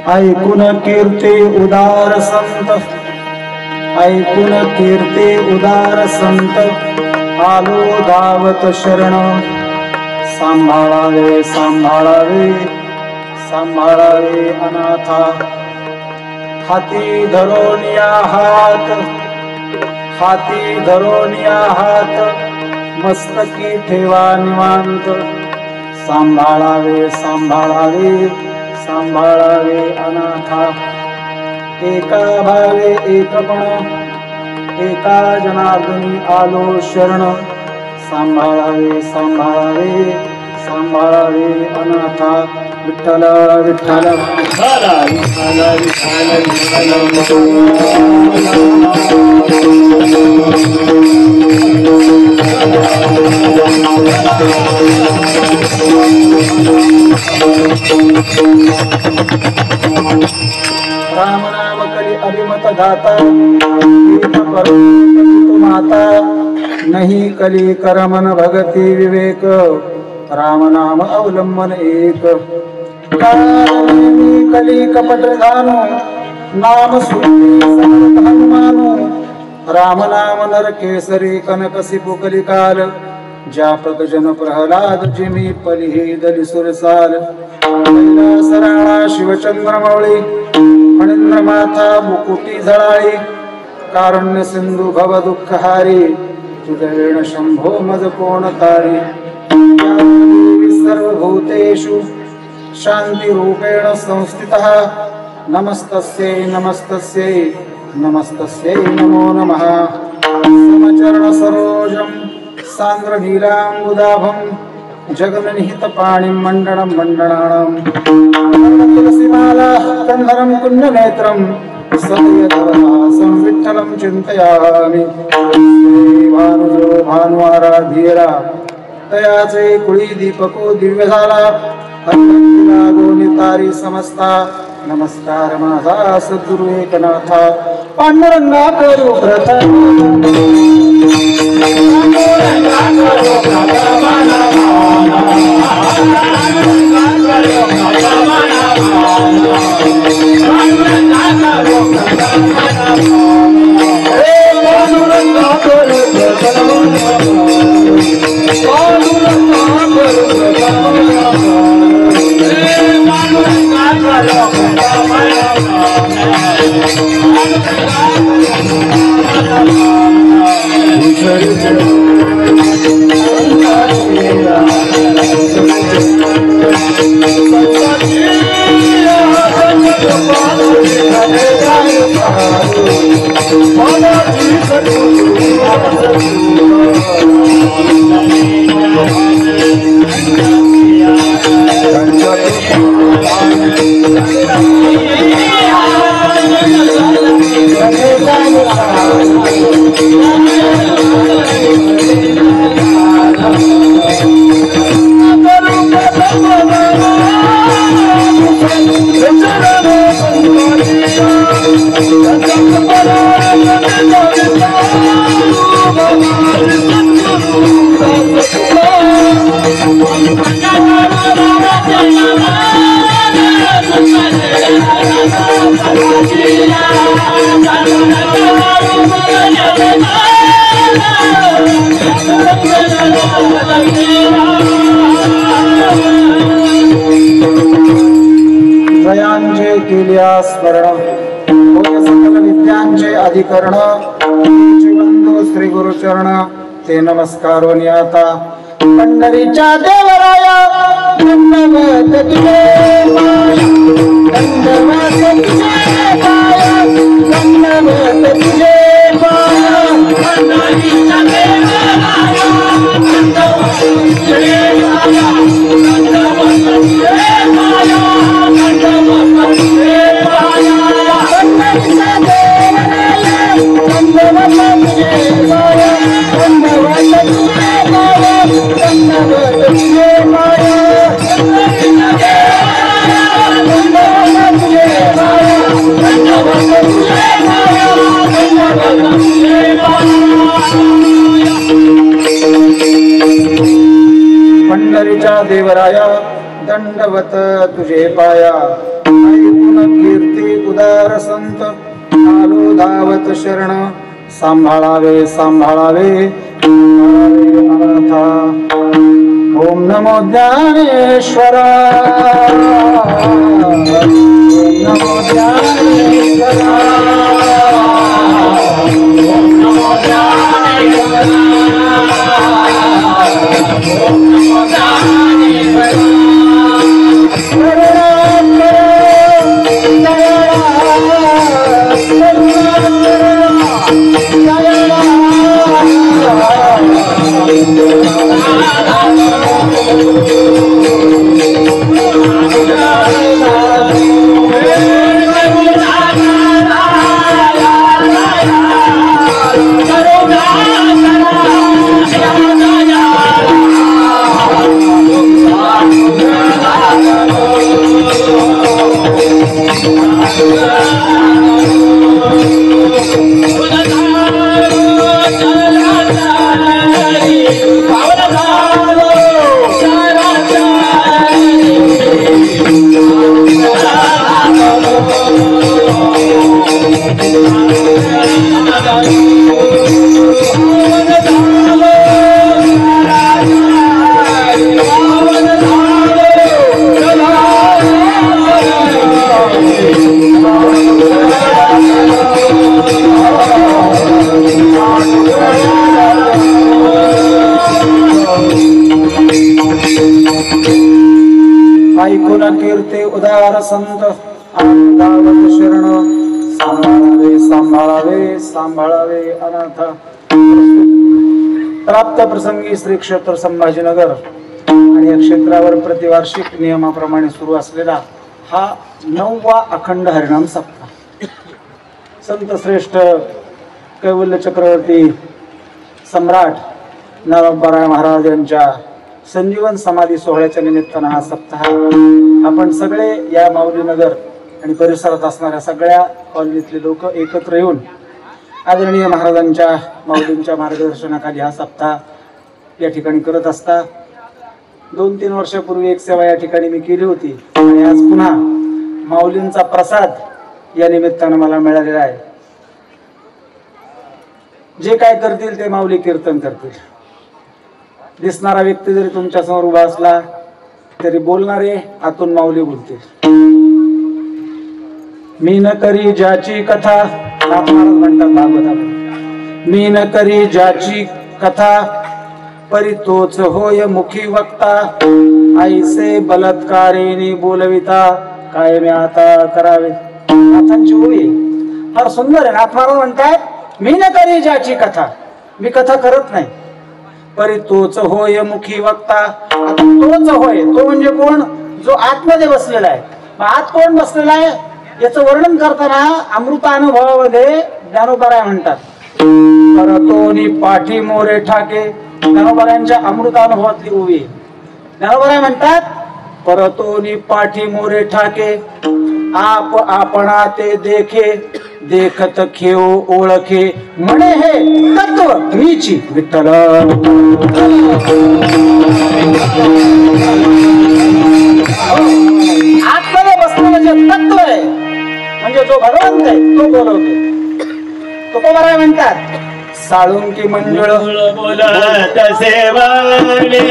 ऐकून कीर्ती उदार संत, ऐकून कीर्ती उदार संत, आलो धावत शरण. सांभाळावे सांभाळावे सांभाळावे अनाथा, हाती धरोनिया हात, हाती धरोनिया हात, मस्तकी ठेवा निवांत. सांभाळावे सांभाळावे सांभाळावे अनाथा, एका भावे एकपण, एका जनार्दनी आलो शरण. सांभाळावे सांभाळावे सांभाळावे अनाथा. विठ्ठल विठ्ठल विठ्ठल विठ्ठल राम नाम कली अभिमत गाता, माता नहीं कली करमन भगती विवेक. राम नाम अवलंबन एक, कली कपट धानु, नाम सुनी हनुमानु. राम नाम नर केसरी कनकसिपु कलिकाल, जापक जन प्रहलाद जिमी पलिही दली सुरसाल. सराळा शिवचंद्र मौळी, फणींद्र माथा मुकुटी झळाळी. कारुण्य सिंधू भव दुःखहारी, तुझेण शंभो मज कोण तारी. सर्वभूतेषु शांति रूपेण संस्थितः, नमस्तस्यै नमस्तस्यै नमस्तस्यै नमो नमः. समचरण सरोजं सांद्र नीलांबुदाभं, जगन्निहित पाणिं मंडनं मंडनानं. तुलसीमाला कंधरं कुञ्जनेत्रं, सदयधवलासं विठ्ठलं चिन्तयामि. भानुजो भानुआराध्येरा, तयाचे कुळी दीपको दिव्य झाला. लागो नितारी समस्ता, नमस्कार माझा सद्गुरु एकनाथा. पांडुरंगा करू प्रथम, जयांचे केल्या स्मरण, सकल विद्यांचे अधिकरण. वंदो श्री गुरुचरण, ते नमस्कारो नियाता. पंढरीच्या देवराया दंडवत तुझे पाया, दंडवत तुझे पाया, दंडवत तुझे पाया. पंढरीच्या देवराया दंडवत तुझे पाया, दंडवत तुझे पाया, दंडवत तुझे पाया. पंढरीच्या देवराया दंडवत तुझे पाया, दंडवत तुझे पाया, दंडवत तुझे पाया. पंढरीच्या देवराया दंडवत तुझे पाया, ऐकून उदार संत आलो धावत शरण सांभाळावे सांभाळावे अनाथा ओम नमो ज्ञानेश्वरा ओम नमो ज्ञानेश्वरा ओम नमो ज्ञानेश्वरा ओम नमो ज्ञानेश्वरा कीर्ते उदार संत आनंदावत शरण सांभाळावे सांभाळावे सांभाळावे अनाथ प्राप्त प्रसंगी श्री क्षेत्र संभाजीनगर आणि या क्षेत्रावर प्रतिवार्षिक नियमाप्रमाणे सुरू असलेला हा 9वा अखंड हरिनाम सप्ताह संत श्रेष्ठ कैवल्य चक्रवर्ती सम्राट नारायण महाराज यांच्या संजीवन समाधी सोहळ्याच्या निमित्तानं हा सप्ताह आपण सगळे या माऊलीनगर आणि परिसरात असणाऱ्या सगळ्या कॉलनीतले लोक एकत्र येऊन आदरणीय महाराजांच्या माऊलींच्या मार्गदर्शनाखाली हा सप्ताह या ठिकाणी करत असता 2-3 वर्षापूर्वी एक सेवा या ठिकाणी मी केली होती आणि आज पुन्हा माऊलींचा प्रसाद या निमित्तानं मला मिळालेला आहे. जे काय करतील ते माऊली कीर्तन करतील. दिसणारा व्यक्ती जरी तुमच्या समोर उभा असला तरी बोलणारे आतून माऊली बोलतील. मी न करी ज्याची कथा म्हणतात भागवतात मी न करी ज्याची कथा परी तोच होय मुखी वक्ता ऐसे बलात्कारेने बोलविता काय मी आता करावे. नाथांची ओळी फार सुंदर आहे. नाथ महाराज म्हणतात मी न करी ज्याची कथा मी कथा करत नाही परी तोच होय मुखी वक्ता. आता तोच होय तो म्हणजे कोण जो आतमध्ये बसलेला आहे. आत कोण बसलेला आहे याचं वर्णन करताना अमृतानुभवामध्ये ज्ञानोबराय म्हणतात परतोनी पाठी मोरे ठाके. ज्ञानोबरायांच्या अमृतानुभवातली ओवी ज्ञानोबराय म्हणतात परतोनी पाठी मोरे ठाके आप आपणा ते देखे देखत खेळ ओळखे म्हणे हे तत्व मीची विठ्ठल. आतमध्ये बसलेलं जे तत्व आहे म्हणजे जो भगवंत आहे तो बोलवतो. तो बराय म्हणतात साळुंकी मंजुळ बोलत सेवाने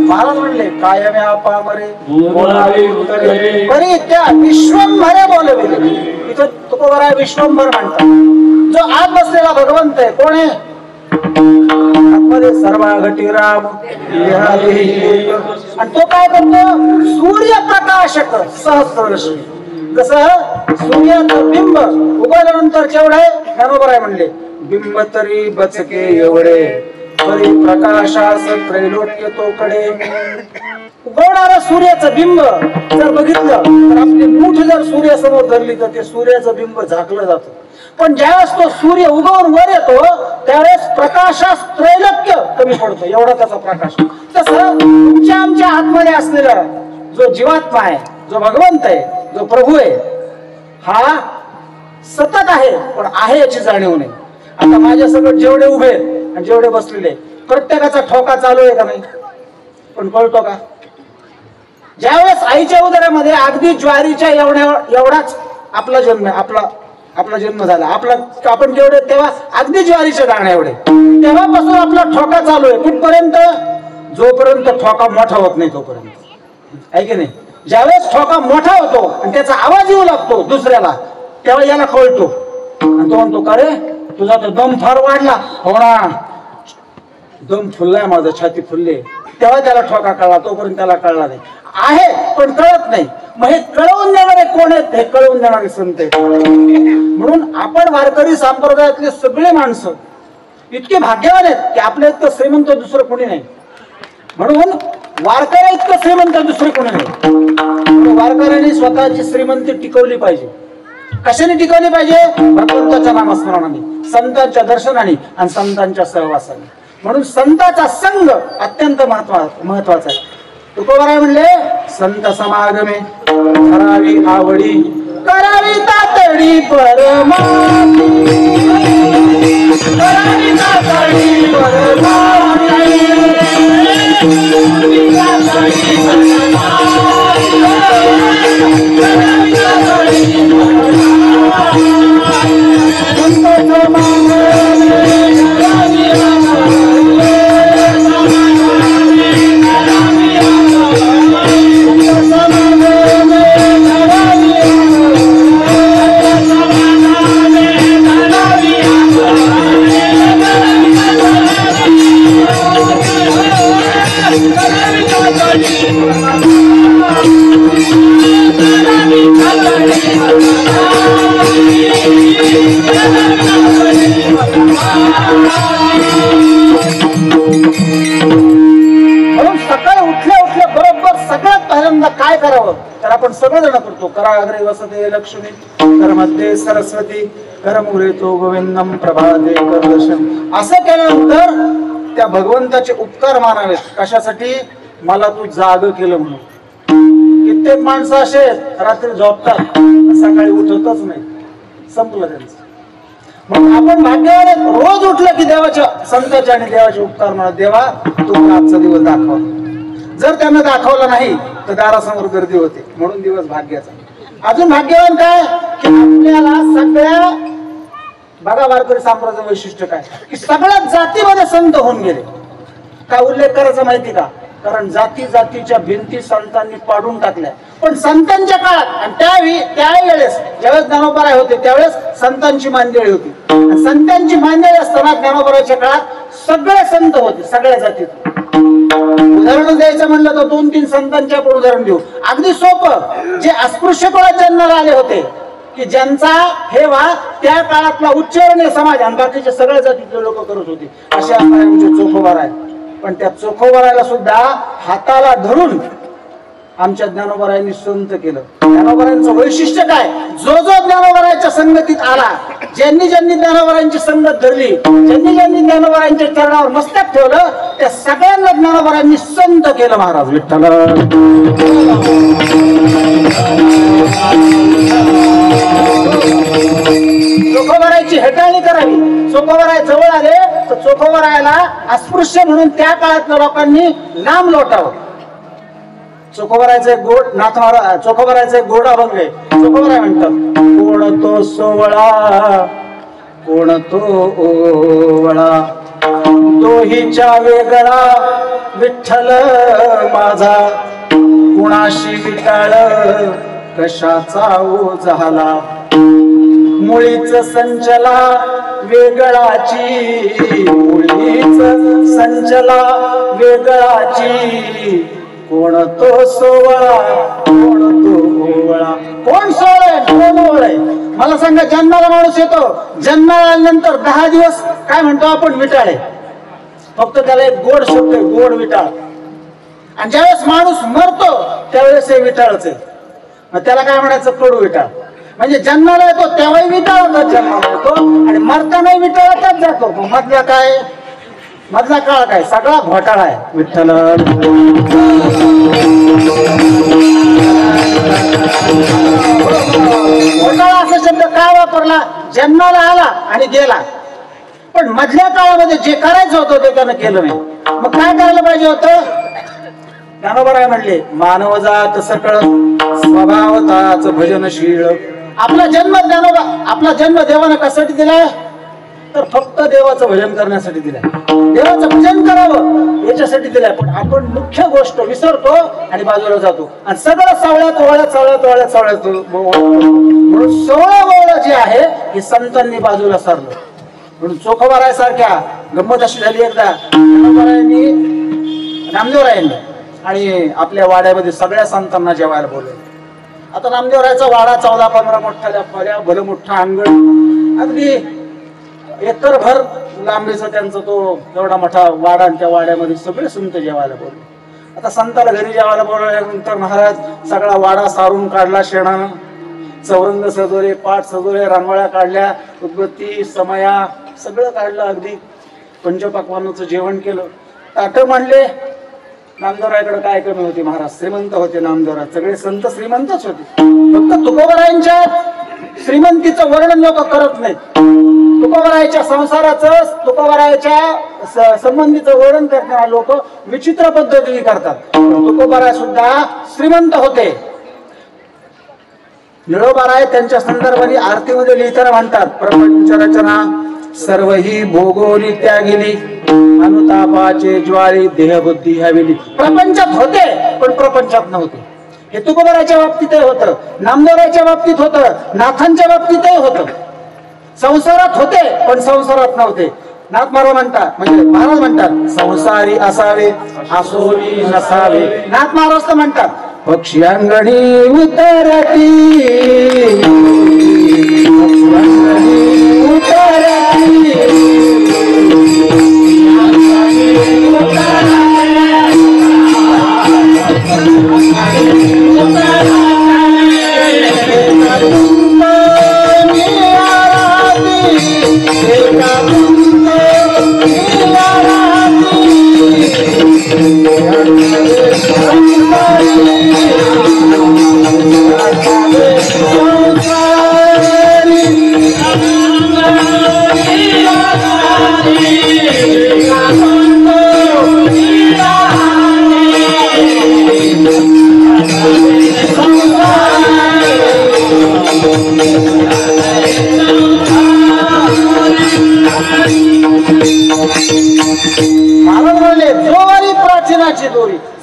महाराज म्हणले कायमे आपामरे बोलावे उतरे परी त्या विश्वंभरे बोलविले. इथं तुकोबराय विश्वंभर म्हणतात. जो आत बसलेला भगवंत आहे कोण आहे आतमध्ये सर्वाघटी राम आणि तो काय करतो सूर्यप्रकाशक सहस्ररश्मी. जसं सूर्याचं बिंब उगवल्यानंतर केवढं आहे ज्ञानोबा राय म्हणले बिंब तरी बचके एवढे परी प्रकाशास त्रैलोक्य तोकडे. उगवणारं सूर्याचं बिंब जर बघितलं तर आपली मूठ जर सूर्यासमोर धरली तर ते सूर्याचं बिंब झाकलं जातं. पण ज्यावेळेस तो सूर्य उगवून वर येतो त्यावेळेस प्रकाशास त्रैलोक्य कमी पडतो एवढा त्याचा प्रकाश. तसं तुमच्या आमच्या आतमध्ये असलेला जो जीवात्मा आहे जो भगवंत आहे जो प्रभू आहे हा सतत आहे पण आहे याची जाणीव नाही. आता माझ्या सगळं जेवढे उभे आणि जेवढे बसलेले प्रत्येकाचा ठोका चालू आहे का नाही पण कळतो का. ज्यावेळेस आईच्या उदरामध्ये अगदी ज्वारीच्या एवढाच आपला जन्म आपला जन्म झाला आपण केवढे तेव्हा अगदी ज्वारीचे दाणे एवढे तेव्हापासून आपला ठोका चालू आहे कुठपर्यंत जोपर्यंत ठोका मोठा होत नाही तोपर्यंत आहे की नाही. ज्यावेळेस ठोका मोठा होतो आणि त्याचा आवाज येऊ लागतो दुसऱ्याला तेव्हा याला कळतो आणि तो म्हणतो का रे तुझा तर दम फार वाढला. हो ना दम फुललाय माझा छाती फुलले तेव्हा त्याला ठोका कळला तोपर्यंत त्याला कळला नाही आहे पण कळत नाही. मग हे कळवून देणारे कोण आहेत हे कळवून देणारे संत आहेत. म्हणून आपण वारकरी संप्रदायातले सगळे माणसं इतके भाग्यवान आहेत की आपल्या इतकं श्रीमंत दुसरं कोणी नाही. म्हणून वारकऱ्या इतकं श्रीमंत दुसरं कोणी नाही. वारकऱ्यांनी स्वतःची श्रीमंती टिकवली पाहिजे. कशाने टिकवली पाहिजे भगवंताच्या नामस्मरणाने संतांच्या दर्शनाने आणि संतांच्या सहवासाने. म्हणून संतांचा संघ अत्यंत महत्वाचा आहे. तुकोबाराय म्हणले संत समागमे करावी आवडी करावी तातडी परमाती करावी तातडी परमाती काय करावं तर आपण सगळं जण करतो. कराग्रे वसते लक्ष्मी कर मध्ये सरस्वती कर मुळे तो गोविंदम प्रभाते कर दर्शन. असं केल्यानंतर त्या भगवंताचे उपकार मानावेत. कशासाठी मला तू जाग केलं म्हणून. कित्येक माणसं असे रात्री झोपतात सकाळी उठतच नाही संपलं त्यांचं. मग आपण भाग्यवान आहेत रोज उठलं की देवाच्या संतांच्या आणि देवाचे उपकार म्हणा देवा तू आजचा दिवस दाखवा. जर त्यांना दाखवलं नाही तर दारासमोर गर्दी होते. म्हणून दिवस भाग्याचा. अजून भाग्यवान काय की आपल्याला सगळ्या बघा वारकरी संप्रदायाचं वैशिष्ट्य काय की सगळ्या जातीमध्ये संत होऊन गेले. काय उल्लेख करायचा माहिती का कारण जाती जातीच्या भिंती संतांनी पाडून टाकल्या. पण संतांच्या काळात आणि त्यावेळेस ज्यावेळेस ज्ञानोबराय होते त्यावेळेस संतांची मांदिळी होती. संतांची मांदिळी असताना ज्ञानोबरायच्या काळात सगळे संत होते सगळ्या जातीत. उदाहरण द्यायचं म्हणलं तर 2-3 संतांच्या आपण उदाहरण देऊ. अगदी सोपं. जे अस्पृश्य कुळात जन्माला आले होते की ज्यांचा हेवा त्या काळातला उच्चवर्णीय समाज आणि बाकीच्या सगळ्या जातीतले लोक करत होते असे आमचे चोखोबाराय. पण त्या चोखोबारायला सुद्धा हाताला धरून आमच्या ज्ञानोबरायांनी संत केलं. ज्ञानोबरायांचं वैशिष्ट्य काय जो ज्ञानोबरायांच्या संगतीत आला ज्यांनी ज्ञानोबरायांची संगत धरली ज्यांनी ज्ञानोबरायांच्या चरणावर मस्तक ठेवलं त्या सगळ्यांना ज्ञानोबरायांनी संत केलं. महाराज विठ्ठल चोखोबारायची हेटाळणी करावी. चोखोबाराय जवळ आले तर चोखोबारायला अस्पृश्य म्हणून त्या काळातल्या लोकांनी नाम लोटावं. चोखोबारायचं एक गोड नाथ चोखोबारायचं एक गोड अभंग आहे. चोखोबाराय म्हणतात कोण तो सोवळा कोण तो ओवळा तोहीच्या वेगळा विठ्ठल माझा कुणाशी विटाळ कशाचा ओ झाला मुळीच संचला वेगळाची मुळीच संचला वेगळाची कोण तो सोवळा कोण तो ओवळा कोण सोहळा आहे, कोण ओळ आहे? मला सांगा, जन्माला माणूस येतो, जन्मानंतर 10 दिवस काय म्हणतो आपण? विटाळे. फक्त त्याला एक गोड शब्द आहे, गोड विटाळ. आणि ज्यावेळेस माणूस मरतो त्यावेळेस हे विटाळच आहे. मग त्याला काय म्हणायचं? कडू विटाळ. म्हणजे जन्माला येतो तेव्हाही विटाळतच जन्माला येतो आणि मरतानाही विटाळतच जातो. मधला काय? मधला काळ काय? सगळा घोटाळा आहे. विठ्ठल घोटाळा असा शब्द का वापरला? जन्माला आला आणि गेला, पण मधल्या काळामध्ये जे करायचं होतं ते त्यानं केलं नाही. मग काय करायला पाहिजे होतं? ज्ञानोबा म्हणले, मानव जात सकळ स्वभावताच भजनशील. आपला जन्म ज्ञानोबा, आपला जन्म देवानं कशासाठी दिलाय? तर फक्त देवाचं भजन करण्यासाठी दिलाय. देवाचं भजन करावं याच्यासाठी दिलाय. पण आपण मुख्य गोष्ट विसरतो आणि बाजूला जातो आणि सगळं सावळ्यात ओळ्यात म्हणून 16 ओळ जे आहे हे संतांनी बाजूला सारलं. म्हणून चोखोबारायसारख्या गंमत अशी झाली एकदा, नामदेवरायांनी आणि आपल्या वाड्यामध्ये सगळ्या संतांना जेवायला बोलवलं. आता नामदेवरायचा वाडा 14-15 मोठ्या खोल्या, भलं मोठा अंगण, अगदी एकरभर लांबीचा त्यांचा तो एवढा मोठा वाडा. आणि त्या वाड्यामध्ये सगळे संत जेवायला बोलले. आता संताला घरी जेवायला बोलवल्यानंतर महाराज सगळा वाडा सारून काढला शेणानं. चौरंग सजवले, पाठ सजवले, रांगोळ्या काढल्या, उदबत्ती समया सगळं काढलं. अगदी पंचपक्वानाचं जेवण केलं, ताटं मांडले. नामदेवरायाकडे काय कमी होते? महाराज श्रीमंत होते. नामदेवराय सगळे संत श्रीमंतच होते. फक्त तुकोबारायांच्या श्रीमंतीचं वर्णन लोक करत नाहीत. तुकोबारायाच्या संसाराचं, तुकोबारायाच्या संबंधीचं वर्णन करणारा लोक विचित्र पद्धतीने करतात. तुकोबाराय सुद्धा श्रीमंत होते. निळोबाराय त्यांच्या संदर्भाने आरतीमध्ये लिहिताना म्हणतात, प्रपंच रचना सर्व ही भोगोली त्यागिली, अनुतापाचे ज्वारी देहबुद्धी हवेली. प्रपंचात होते पण प्रपंचात नव्हते. हे तुकोबाराच्या बाबतीतही होतं, नामदेवराच्या बाबतीत होतं, नाथांच्या बाबतीतही होतं. संसारात होते पण संसारात नव्हते. नाथ महाराज म्हणतात, म्हणजे महाराज म्हणतात, संसारी असावे आसोरी नसावे. नाथ महाराज तर म्हणतात, पक्षी अंगणी उतरती,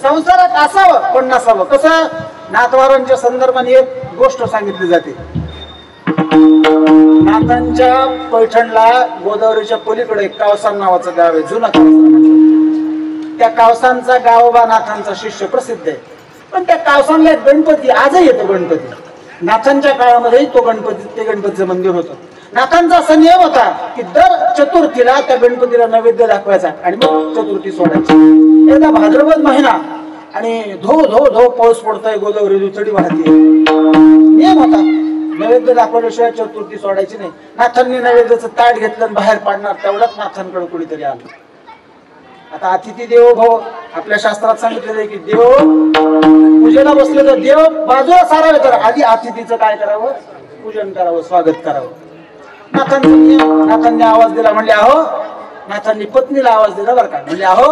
संसारात असावं पण नसावं. कसं? नाथवारांच्या संदर्भाने एक गोष्ट सांगितली जाते. नाथांच्या पैठणला गोदावरीच्या पलीकडे एक कावसान नावाचं गाव आहे, जुना कावसान. त्या कावसांचा गावोबा नाथांचा शिष्य प्रसिद्ध आहे. पण त्या कावसानला एक गणपती आजही येतो. गणपती नाथांच्या काळामध्ये तो गणपती, ते गणपतीचं मंदिर होतं. नाथांचा असा नियम होता की दर चतुर्थीला त्या गणपतीला नैवेद्य दाखवायचा आणि मग चतुर्थी सोडायची. एकदा भाद्रपद महिना आणि धो धो धो पाऊस पडतोय, गोदावरी दुथडी वाहते. नियम होता, नैवेद्य दाखवल्याशिवाय चतुर्थी सोडायची नाही. नाथांनी नैवेद्याचं ताट घेतलं आणि बाहेर पाडणार, तेवढ्याच नाथांकडे कुणीतरी आलं. आता अतिथी देवो भव आपल्या शास्त्रात सांगितलेलं आहे की देव पूजेला बसले तर देव बाजूला सारावे, तर आधी अतिथीचं काय करावं? पूजन करावं, स्वागत करावं. नाथांनी आवाज दिला. म्हणले अहो, नाथांनी पत्नीला आवाज दिला बरं का. म्हणले अहो,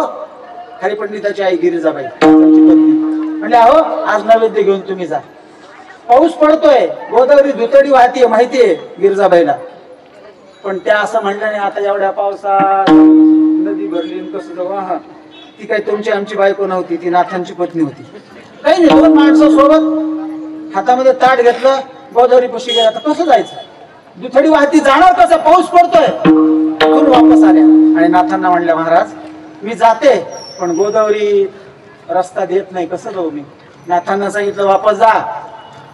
खरी पंडिताची आई गिरिजाबाई पत्नी. म्हणले अहो, आज नैवेद्य घेऊन तुम्ही जा. पाऊस पडतोय, गोदावरी दुतडी वाहतीये माहितीये गिरिजाबाईला. पण त्या असं म्हणलं नाही, आता एवढ्या पावसात नदी भरली कसं जाऊ. हा, ती काही तुमची आमची बायको नव्हती, ती नाथांची पत्नी होती. काही नाही, 2 माणसं सोबत हातामध्ये ताट घेतलं, गोदावरी पशी गेला. तर कसं जायचं? दुथडी वाहती, जाणार कसं? पाऊस पडतोय. तिथून वापस आल्या आणि नाथांना म्हणल्या, महाराज मी जाते पण गोदावरी रस्ता देत नाही, कसं जाऊ मी? नाथांना सांगितलं वापस जा.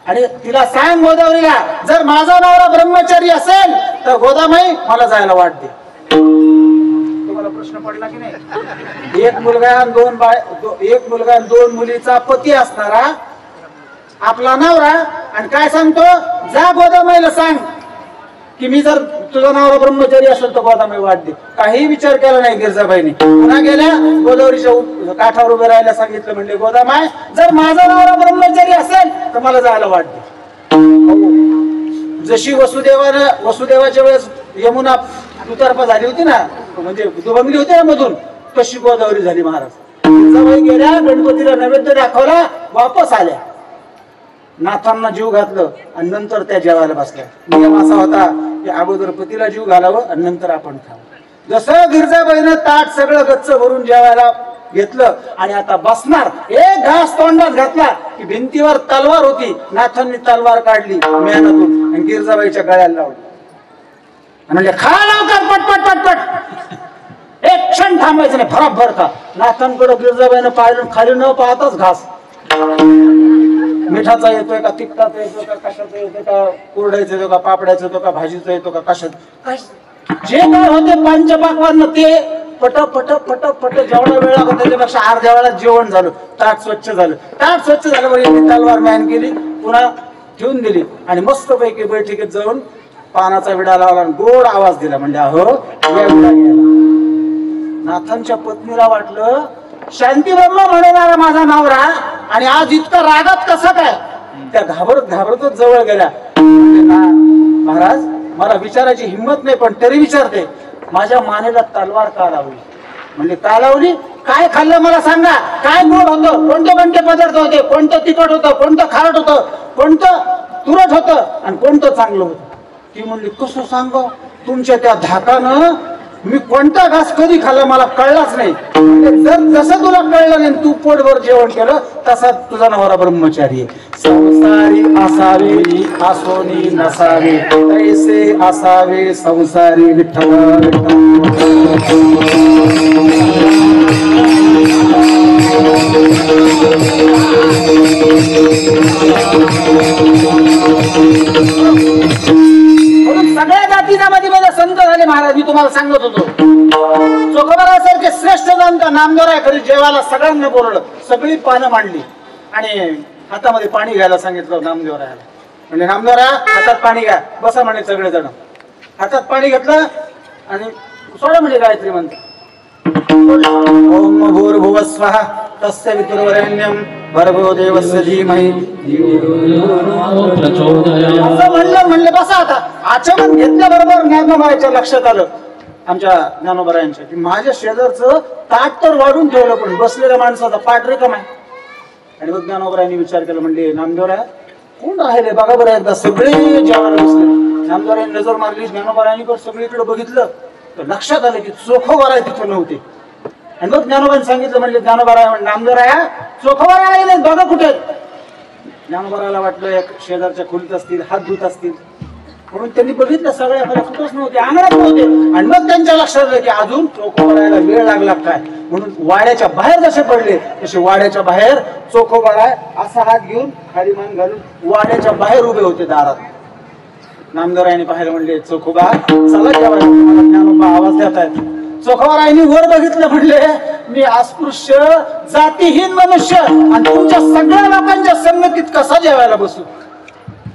आणि तिला सांग गोदावरीला, जर माझा नवरा ब्रह्मचारी असेल तर गोदामाई मला जायला वाट दे. तुम्हाला प्रश्न पडला की नाही? एक मुलगा आणि दोन मुलीचा पती असणारा आपला नवरा, आणि काय सांगतो, जा गोदामाईला सांग की मी जर तुझा नवरा ब्रह्मचारी असेल तर गोदामाई वाट दे. काही विचार केला नाही गिरजाबाईने. पुन्हा गेल्या गोदावरीच्या काठावर उभे राहायला सांगितलं. म्हणजे गोदामाई, जर माझा नवरा ब्रह्मचारी असेल तर मला जायला वाट दे. जशी वसुदेवाच्या वेळेस यमुना दुतर्फा झाली होती ना, म्हणजे दुभंगली होती ना मधून, तशी गोदावरी झाली महाराज. गिरजाबाई गेल्या, गणपतीला नैवेद्य दाखवला, वापस आल्या. नाथांना जीव घातलं आणि नंतर त्या जेवायला बसल्या. नियम असा होता की अगोदर पतीला जीव घालावं आणि नंतर आपण खावं. जसं गिरजाबाईनं ताट सगळं गच्च भरून जेवायला घेतलं आणि आता बसणार, एक घास तोंडात घातला की भिंतीवर तलवार होती. नाथांनी तलवार काढली मेहनतून आणि गिरजाबाईच्या गळ्याला लावली. म्हणजे खा लवकर, पटपट पटपट, एक क्षण थांबायचं नाही, भराभर खा. नाथांकडे गिरजाबाईनं पाहिलं, खाली न पाहताच घास. मिठाचा येतोय का, तिखटाचा येतोय का, कशाचा येतोय का, कोरड्याचा येतो का, पापड्याचा येतो का, भाजीचा येतो का, कशात जे काय होते पंचपाकवान ते पट पट पट पट जेवढा वेळ लागला त्याच्यापेक्षा अर्ध्या वेळात जेवण झालं. ताट स्वच्छ झालं. ताट स्वच्छ झालं म्हणजे तलवार मॅन केली, पुन्हा ठेवून दिली आणि मस्त पैकी बैठकीत जाऊन पानाचा विडा लावला, गोड आवाज दिला. म्हणजे अहो या विडा गेला. नाथांच्या पत्नीला वाटलं शांती ब्रह्म म्हणणारा माझा नवरा आणि आज इतका रागात कसं काय. त्या घाबरतच जवळ गेल्या. महाराज, मला विचारायची हिंमत नाही पण तरी विचारते, माझ्या मानेला तलवार का लावली? म्हणजे का लावली? काय खाल्लं मला सांगा. काय गोड होतं, कोणते पदार्थ होते, कोणतं तिखट होतं, कोणतं खारट होतं, कोणतं तुरट होतं आणि कोणतं चांगलं होतं. ती म्हणली कसं सांग, तुमच्या त्या धाकानं मी कोणता घास कधी खाल्ला मला कळलाच नाही. जर जसं तुला कळलं नाही तू पोटभर जेवण केलं तसा तुझा नवरा ब्रह्मचारी आहे. संसारी असावे आसोनी नसावे, तैसे असावे संसारी विठ्ठल सगळ्या जाती जमातीमध्ये संत झाले महाराज. मी तुम्हाला सांगत होतो, चोखोबारासारखे श्रेष्ठ नामदार खरी जेवायला सगळ्यांना बोलवलं, सगळी पानं मांडली आणि हातामध्ये पाणी घ्यायला सांगितलं नामदेवरायाला. म्हणजे नामदेवरा हातात पाणी घ्या, बसा म्हणे सगळे जण. हातात पाणी घेतलं आणि सोडा म्हणजे गायत्री म्हणते. ओम भूर्भुवः स्वः तस्य वितुर्वरेण्यं भर्गो देवस्य धीमहि असं म्हणलं. बसा आता. आचमन घेतल्याबरोबर ज्ञानोबाराच्या लक्षात आलं, आमच्या ज्ञानोबारायांच्या, की माझ्या शेजारचं ताट तर वाढून ठेवलं पण बसलेल्या माणसाचा पाठ रिकामा आहे. आणि मग ज्ञानोबारायांनी विचार केला, म्हणजे नामदेवराय कोण राहिले बघा बरं एकदा. सगळे जेवायला बसले. नामदेवरायांनी नजर मारली, ज्ञानोबारायांनी सगळीकडे बघितलं तर लक्षात आलं की चोखोबाराय तिथे नव्हते. आणि मग ज्ञानोबांनी सांगितलं, म्हणजे ज्ञानोबाराय नामदेवराया चोखोबाराय नाही बघा कुठे. ज्ञानोबारायला वाटलं एक शेजारच्या खोलीत असतील, हात धुत असतील, म्हणून त्यांनी बघितलं सगळ्या मला कुठंच नव्हते, अंगणात नव्हते. आणि मग त्यांच्या लक्षात आलं की अजून चोखोबारायला वेळ लागला काय. म्हणून वाड्याच्या बाहेर जसे पडले तसे वाड्याच्या बाहेर चोखोबाराय असा हात घेऊन खाली मान घालून वाड्याच्या बाहेर उभे होते दारात. नामदेवरायांनी पाहिलं, म्हणले चोखोबा चला जेवायला, तुम्हाला ज्ञानोबा आवाज देत आहेत. चोखोबारायांनी वर बघितलं, म्हणले मी अस्पृश्य जातीहीन मनुष्य आणि तुमच्या सगळ्या लोकांच्या संगतीत कसा जेवायला बसू.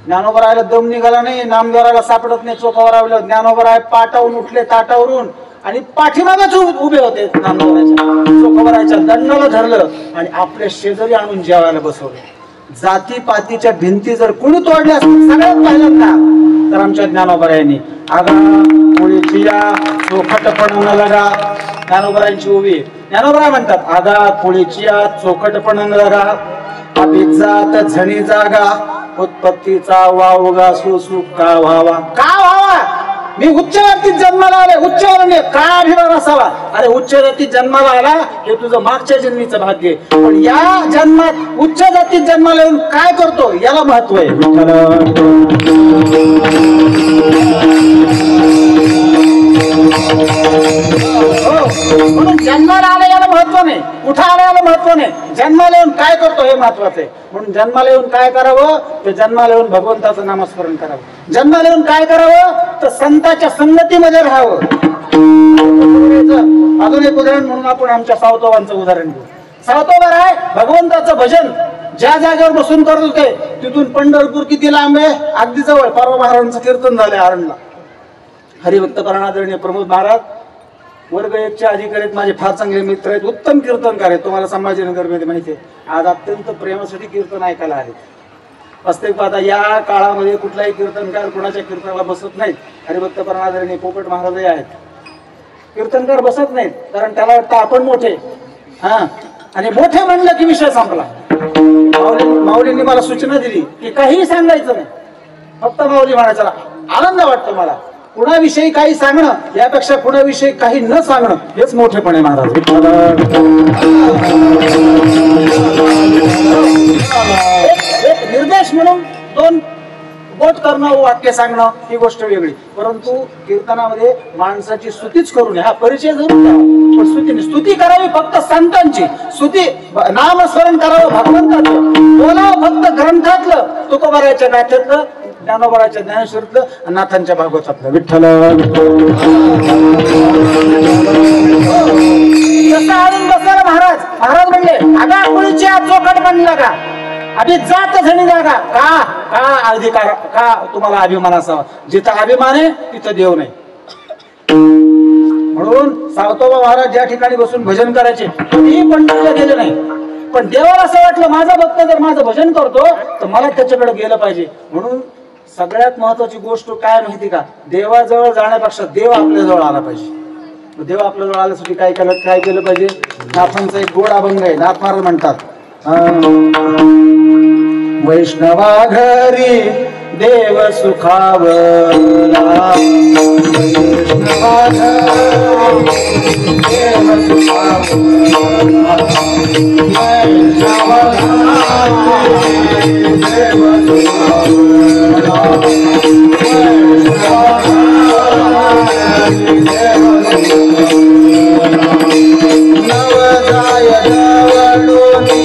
ज्ञानोबारायला दम निघाला नाही, नामदेवरायला सापडत नाही. चोखोबारायला ज्ञानोबाराय पाटावून उठले ताटावरून आणि पाठीमागेच उभे होते. नामदेवरायच्या चोखोबारायच्या दंडाला धरलं आणि आपल्या शेजारी आणून जेवायला बसवलं. जातीपातीच्या भिंती जर कुणी तोडल्या सगळ्यात पहिल्यांदा तर आमच्या ज्ञानोबारायांनी. आगा कोळीचिया चोखटपणा लगा. ज्ञानोबारायांची उभी. ज्ञानोबाराय म्हणतात, आगा कोळीचिया चोखटपणा लगा, अभिजात झणी जागा, उत्पत्तीचा वावगा सुसु का व्हावा. का व्हावा? मी उच्च जातीत जन्माला आले, उच्चवर्णीय का अभिमान असावा. अरे उच्च जातीत जन्माला आला हे तुझं मागच्या जन्मीचं भाग्य आहे, पण या जन्मात उच्च जातीत जन्माला येऊन काय करतो याला महत्व आहे. म्हणून जन्माला आलं याला महत्व नाही, कुठं आलं याला महत्व नाही, जन्माला येऊन काय करतो हे महत्वाचं आहे. म्हणून जन्माला येऊन काय करावं, तर जन्माला येऊन भगवंताचं नामस्मरण करावं. जन्माला येऊन काय करावं, तर संतांच्या संगतीमध्ये राहावं. अजून एक उदाहरण म्हणून आपण आमच्या सावतोबांचं उदाहरण घेऊ. सावतोबा आहे भगवंताचं भजन ज्या जागेवर बसून करत होते तिथून पंढरपूर किती लांब आहे, अगदी जवळ. परवा महाराजांचं कीर्तन झालंय आरणला. हरिभक्त आदरणीय प्रमोद महाराज वर्ग 1चे अधिकारी आहेत, माझे फार चांगले मित्र आहेत, उत्तम कीर्तनकार आहेत. तुम्हाला संभाजीनगर मध्ये माहिती आहे, आज अत्यंत प्रेमासाठी कीर्तन ऐकायला आले. वास्तविक पाहता या काळामध्ये कुठलाही कीर्तनकार कुणाच्या कीर्तनाला बसत नाहीत. हरिभक्त आदरणीय पोपट महाराजही आहेत, कीर्तनकार बसत नाहीत, कारण त्याला वाटतं आपण मोठे. आणि मोठे म्हणलं की विषय संपला. माऊलींनी मला सूचना दिली की काही सांगायचं नाही, फक्त माऊली म्हणायचा. आनंद वाटतो मला. कुणाविषयी काही सांगणं यापेक्षा कुणाविषयी काही न सांगणं हेच मोठेपणे महाराज. एक निर्देश म्हणून 2 बोट करणं, वाक्य सांगणं ही गोष्ट वेगळी, परंतु कीर्तनामध्ये माणसाची स्तुतीच करू नये. हा परिचय जरूर द्यावा, पण स्तुती करावी फक्त संतांची. स्तुती नामस्मरण करावं भगवंताचं, बोलावं फक्त ग्रंथातलं, तुकोबाराच्या गाथ्यातलं, ज्ञानोबाराच्या ज्ञानेश्वरीतलं, नाथांच्या भागवतातलं. विठ्ठल जसं आणून बसला महाराज. महाराज म्हणले आगा कुळीची चोखट म्हणला का, अभि जात झणी जागा का, का अधिकार, का तुम्हाला अभिमान असावा. जिथं अभिमान आहे तिथं देव नाही. म्हणून सावतोबा महाराज ज्या ठिकाणी बसून भजन करायचे कधीही पंढरीला गेले नाही. पण देवाला असं वाटलं माझा भक्त जर माझं भजन करतो तर मला त्याच्याकडे गेलं पाहिजे. म्हणून सगळ्यात महत्वाची गोष्ट काय माहिती का, देवाजवळ जाण्यापेक्षा देव आपल्या जवळ आला पाहिजे. देव आपल्या जवळ आल्यासाठी काय केलं पाहिजे. नाथांचा एक गोड अभंग आहे. नाथ महाराज म्हणतात वैष्णवा घरी देव सुखावला, वैष्णवा घरी देव सुखावला, वैष्णवा घरी देव सुखावला, वैष्णवा घरी देव सुखावला. नवजाय जवळूनी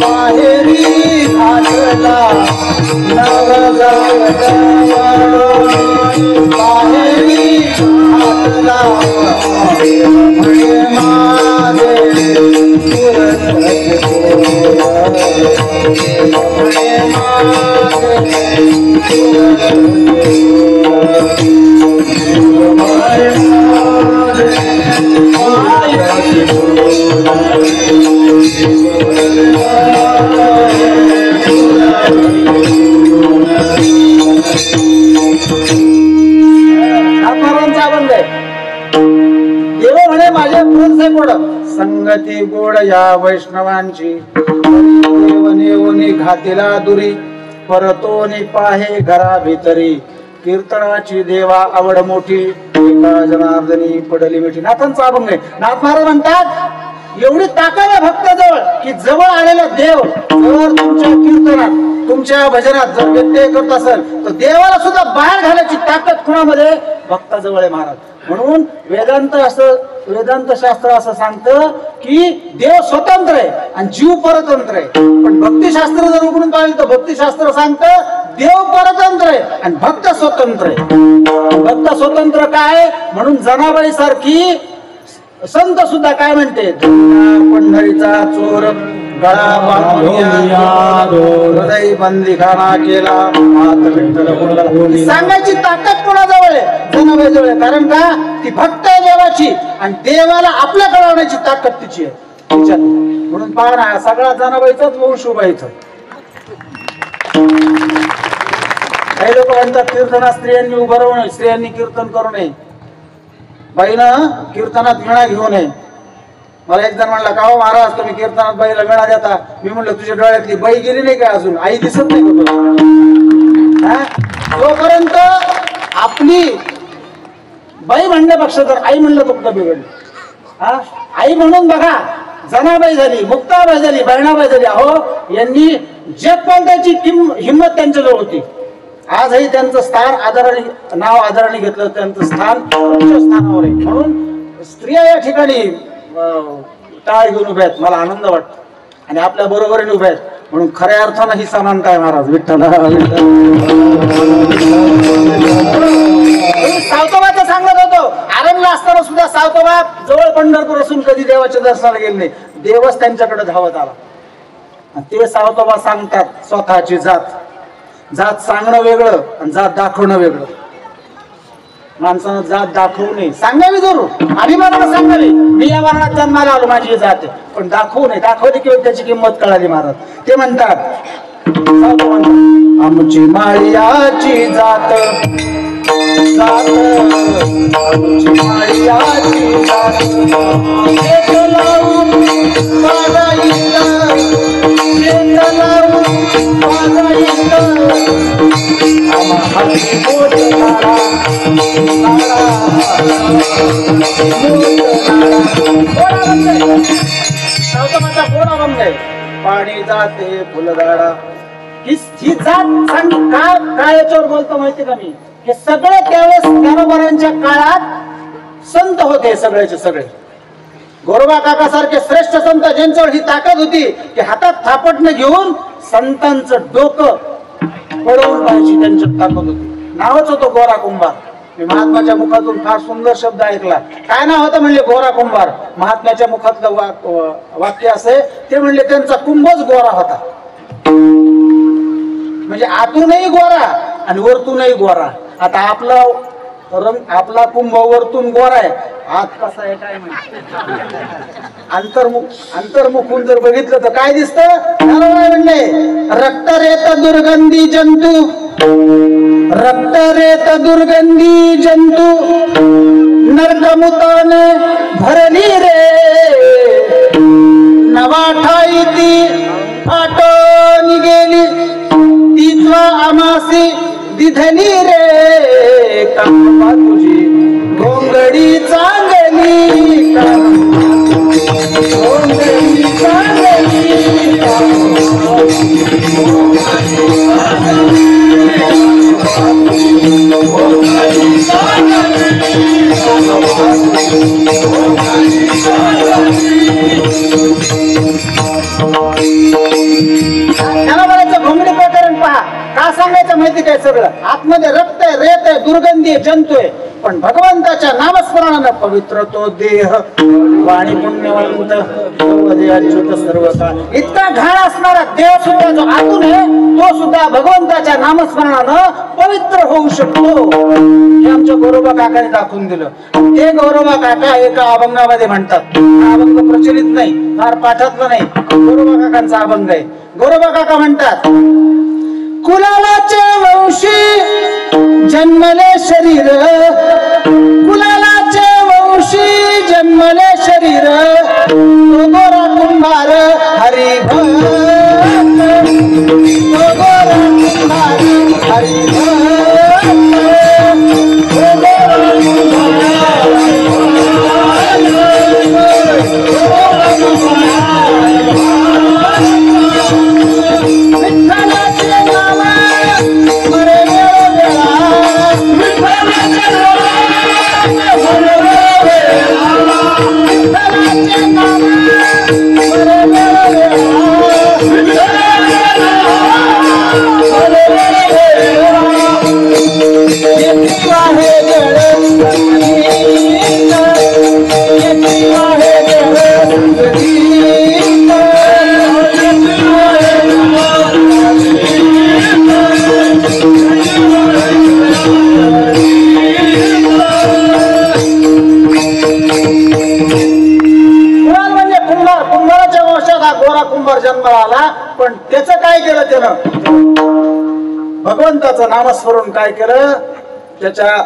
बाहेरी घातला, नवजाय जवळूनी बाहेरी घातला, म्हणे माझे पुरत म्हणे माझ्या पुरसे गोड संगती गोड या वैष्णवांची, देवनेवनी घातीला दुरी, परतोनी पाहे घरा भितरी, कीर्तनाची देवा आवड मोठी, एका जनार्दनी पडली मिठी. नाथांचा अभंग आहे. नाथ महाराज म्हणतात एवढी ताकद आहे भक्ताजवळ की जवळ आलेला देव जर तुमच्या कीर्तनात तुमच्या भजनात जर व्यत्यय करत असेल तर देवाला सुद्धा बाहेर घालायची ताकद कुणामध्ये, भक्ताजवळ आहे महाराज. म्हणून वेदांत शास्त्र असं सांगतं की देव स्वतंत्र आहे आणि जीव परतंत्र आहे. पण भक्तिशास्त्र जर उघडून पाहिलं तर भक्तिशास्त्र सांगतं देव परतंत्र आहे आणि भक्त स्वतंत्र आहे. भक्त स्वतंत्र काय, म्हणून जनाबाई सारखी संत सुद्धा काय म्हणते, पंढरीचा चोर गळा हृदय बंदीखाना केला, सांगायची ताकद कोणाजवळ आहे, जनाबाई जवळ आहे. कारण का, ती भक्त आहे देवाची आणि देवाला आपल्या कळवण्याची ताकद तिची आहे तिच्यात. म्हणून पहा ना, सगळा जनाबाईचाच वंश उभा इथं. काही लोक म्हणतात कीर्तनात स्त्रियांनी उभं राहू नये, स्त्रियांनी कीर्तन करू नये, बाईनं कीर्तनात वीणा घेऊ नये. मला एक जण म्हणला का हो महाराज तुम्ही कीर्तनात बाईला वीणा देता. मी म्हणलं तुझ्या डोळ्यातली बाई गेली नाही का, अजून आई दिसत नाही का? तोपर्यंत आपली बाई म्हणण्यापेक्षा जर आई म्हणलं तर कुठं बिघडलं. आई म्हणून बघा, जनाबाई झाली, मुक्ताबाई झाली, बहिणाबाई झाली. अहो यांनी जग पलटायची हिंमत त्यांच्याजवळ होती. आजही त्यांचं स्थान आदराने नाव आदराने घेतलं त्यांचं स्थान उच्च स्थानावर आहे. म्हणून स्त्रिया या ठिकाणी टाळ घेऊन उभ्या आहेत. मला आनंद वाटतो आणि आपल्या बरोबरीने उभ्या आहेत. म्हणून खऱ्या अर्थानं ही समानता आहे महाराज. विठ्ठल सावतोबाचं सांगत होतो, आरंगला असताना सुद्धा सावतोबा जवळ पंढरपूर असून कधी देवाच्या दर्शनाला गेले नाही. देवच त्यांच्याकडे धावत आला. ते सावतोबा सांगतात स्वतःची जात सांगणं वेगळं आणि जात दाखवणं वेगळं. माणसानं जात दाखवू नये, सांगावी जरूर, अभिमानानं सांगावी, मी या वर्णात जन्माला आलो, माझी जात आहे, पण दाखवू नये. दाखवली किंवा त्याची किंमत कळाली महाराज. ते म्हणतात आमची माळियाची जात आमची माळियाची जात शेत लावून पाणी जाते फुलदाडा ही जात सांग काय याच्यावर बोलतो माहिती का मी? हे सगळे त्यावेळेस ज्ञानोबारांच्या काळात संत होते, सगळेचे सगळे. गोरोबा काका सारखे श्रेष्ठ संत ज्यांच्यावर ही ताकद होती की हातात थापटणे घेऊन संतांचं डोकं पडवून पाहायची त्यांच्यात ताकद होती. नावच होतं गोरा कुंभार. मी महात्माच्या मुखातून फार सुंदर शब्द ऐकला. काय नाव होतं म्हणले? गोरा कुंभार. महात्म्याच्या मुखातलं वाक्य असे, ते म्हणले त्यांचा कुंभच गोरा होता. म्हणजे आतूनही गोरा आणि वरतूनही गोरा. आता आपला रंग, आपला कुंभ वरतून गोरा आहे, आत कसा आहे काय माहिती. अंतर्मुखून जर बघितलं तर काय दिसतं? म्हणले रक्त रेत दुर्गंधी जंतू, रक्त रेत दुर्गंधी जंतू नरकमुताने भरली रे, नवाठाई ती फाटून गेली, तिथवा आमासी दिधली रे, कांबा तुझी घोंगडी चांगली, घोंगडी चांगली, घोंगडी प्रकरण पहा. का सांगायचं माहिती काय? सगळं आतमध्ये रक्त आहे, रेत आहे, दुर्गंधी आहे, जंतू आहे, पण भगवंताच्या नामस्मरणानं पवित्र तो देह, वाणी पुण्यवंत सर्व काळ. इतका घाण असणारा देह सुद्धा जो आतून आहे, तो सुद्धा भगवंताच्या नामस्मरणानं पवित्र होऊ शकतो. हे आमच्या गोरोबा काकाने दाखवून दिलं. ते गोरोबा काका एका अभंगामध्ये म्हणतात, हा अभंग प्रचलित नाही, फार पाठातला नाही, गोरोबा काकांचा अभंग आहे. गोरोबा काका म्हणतात, कुलालाचे वंशी जन्मले शरीर, कुलालाचे वंशी जन्मले शरीर, तो गोरा कुंभार हरिभक्त, तो गोरा कुंभार हरिभक्त, तो गोरा जन्माला आला. पण त्याचं काय केलं त्यानं? भगवंताचं नामस्मरण काय केलं? त्याच्या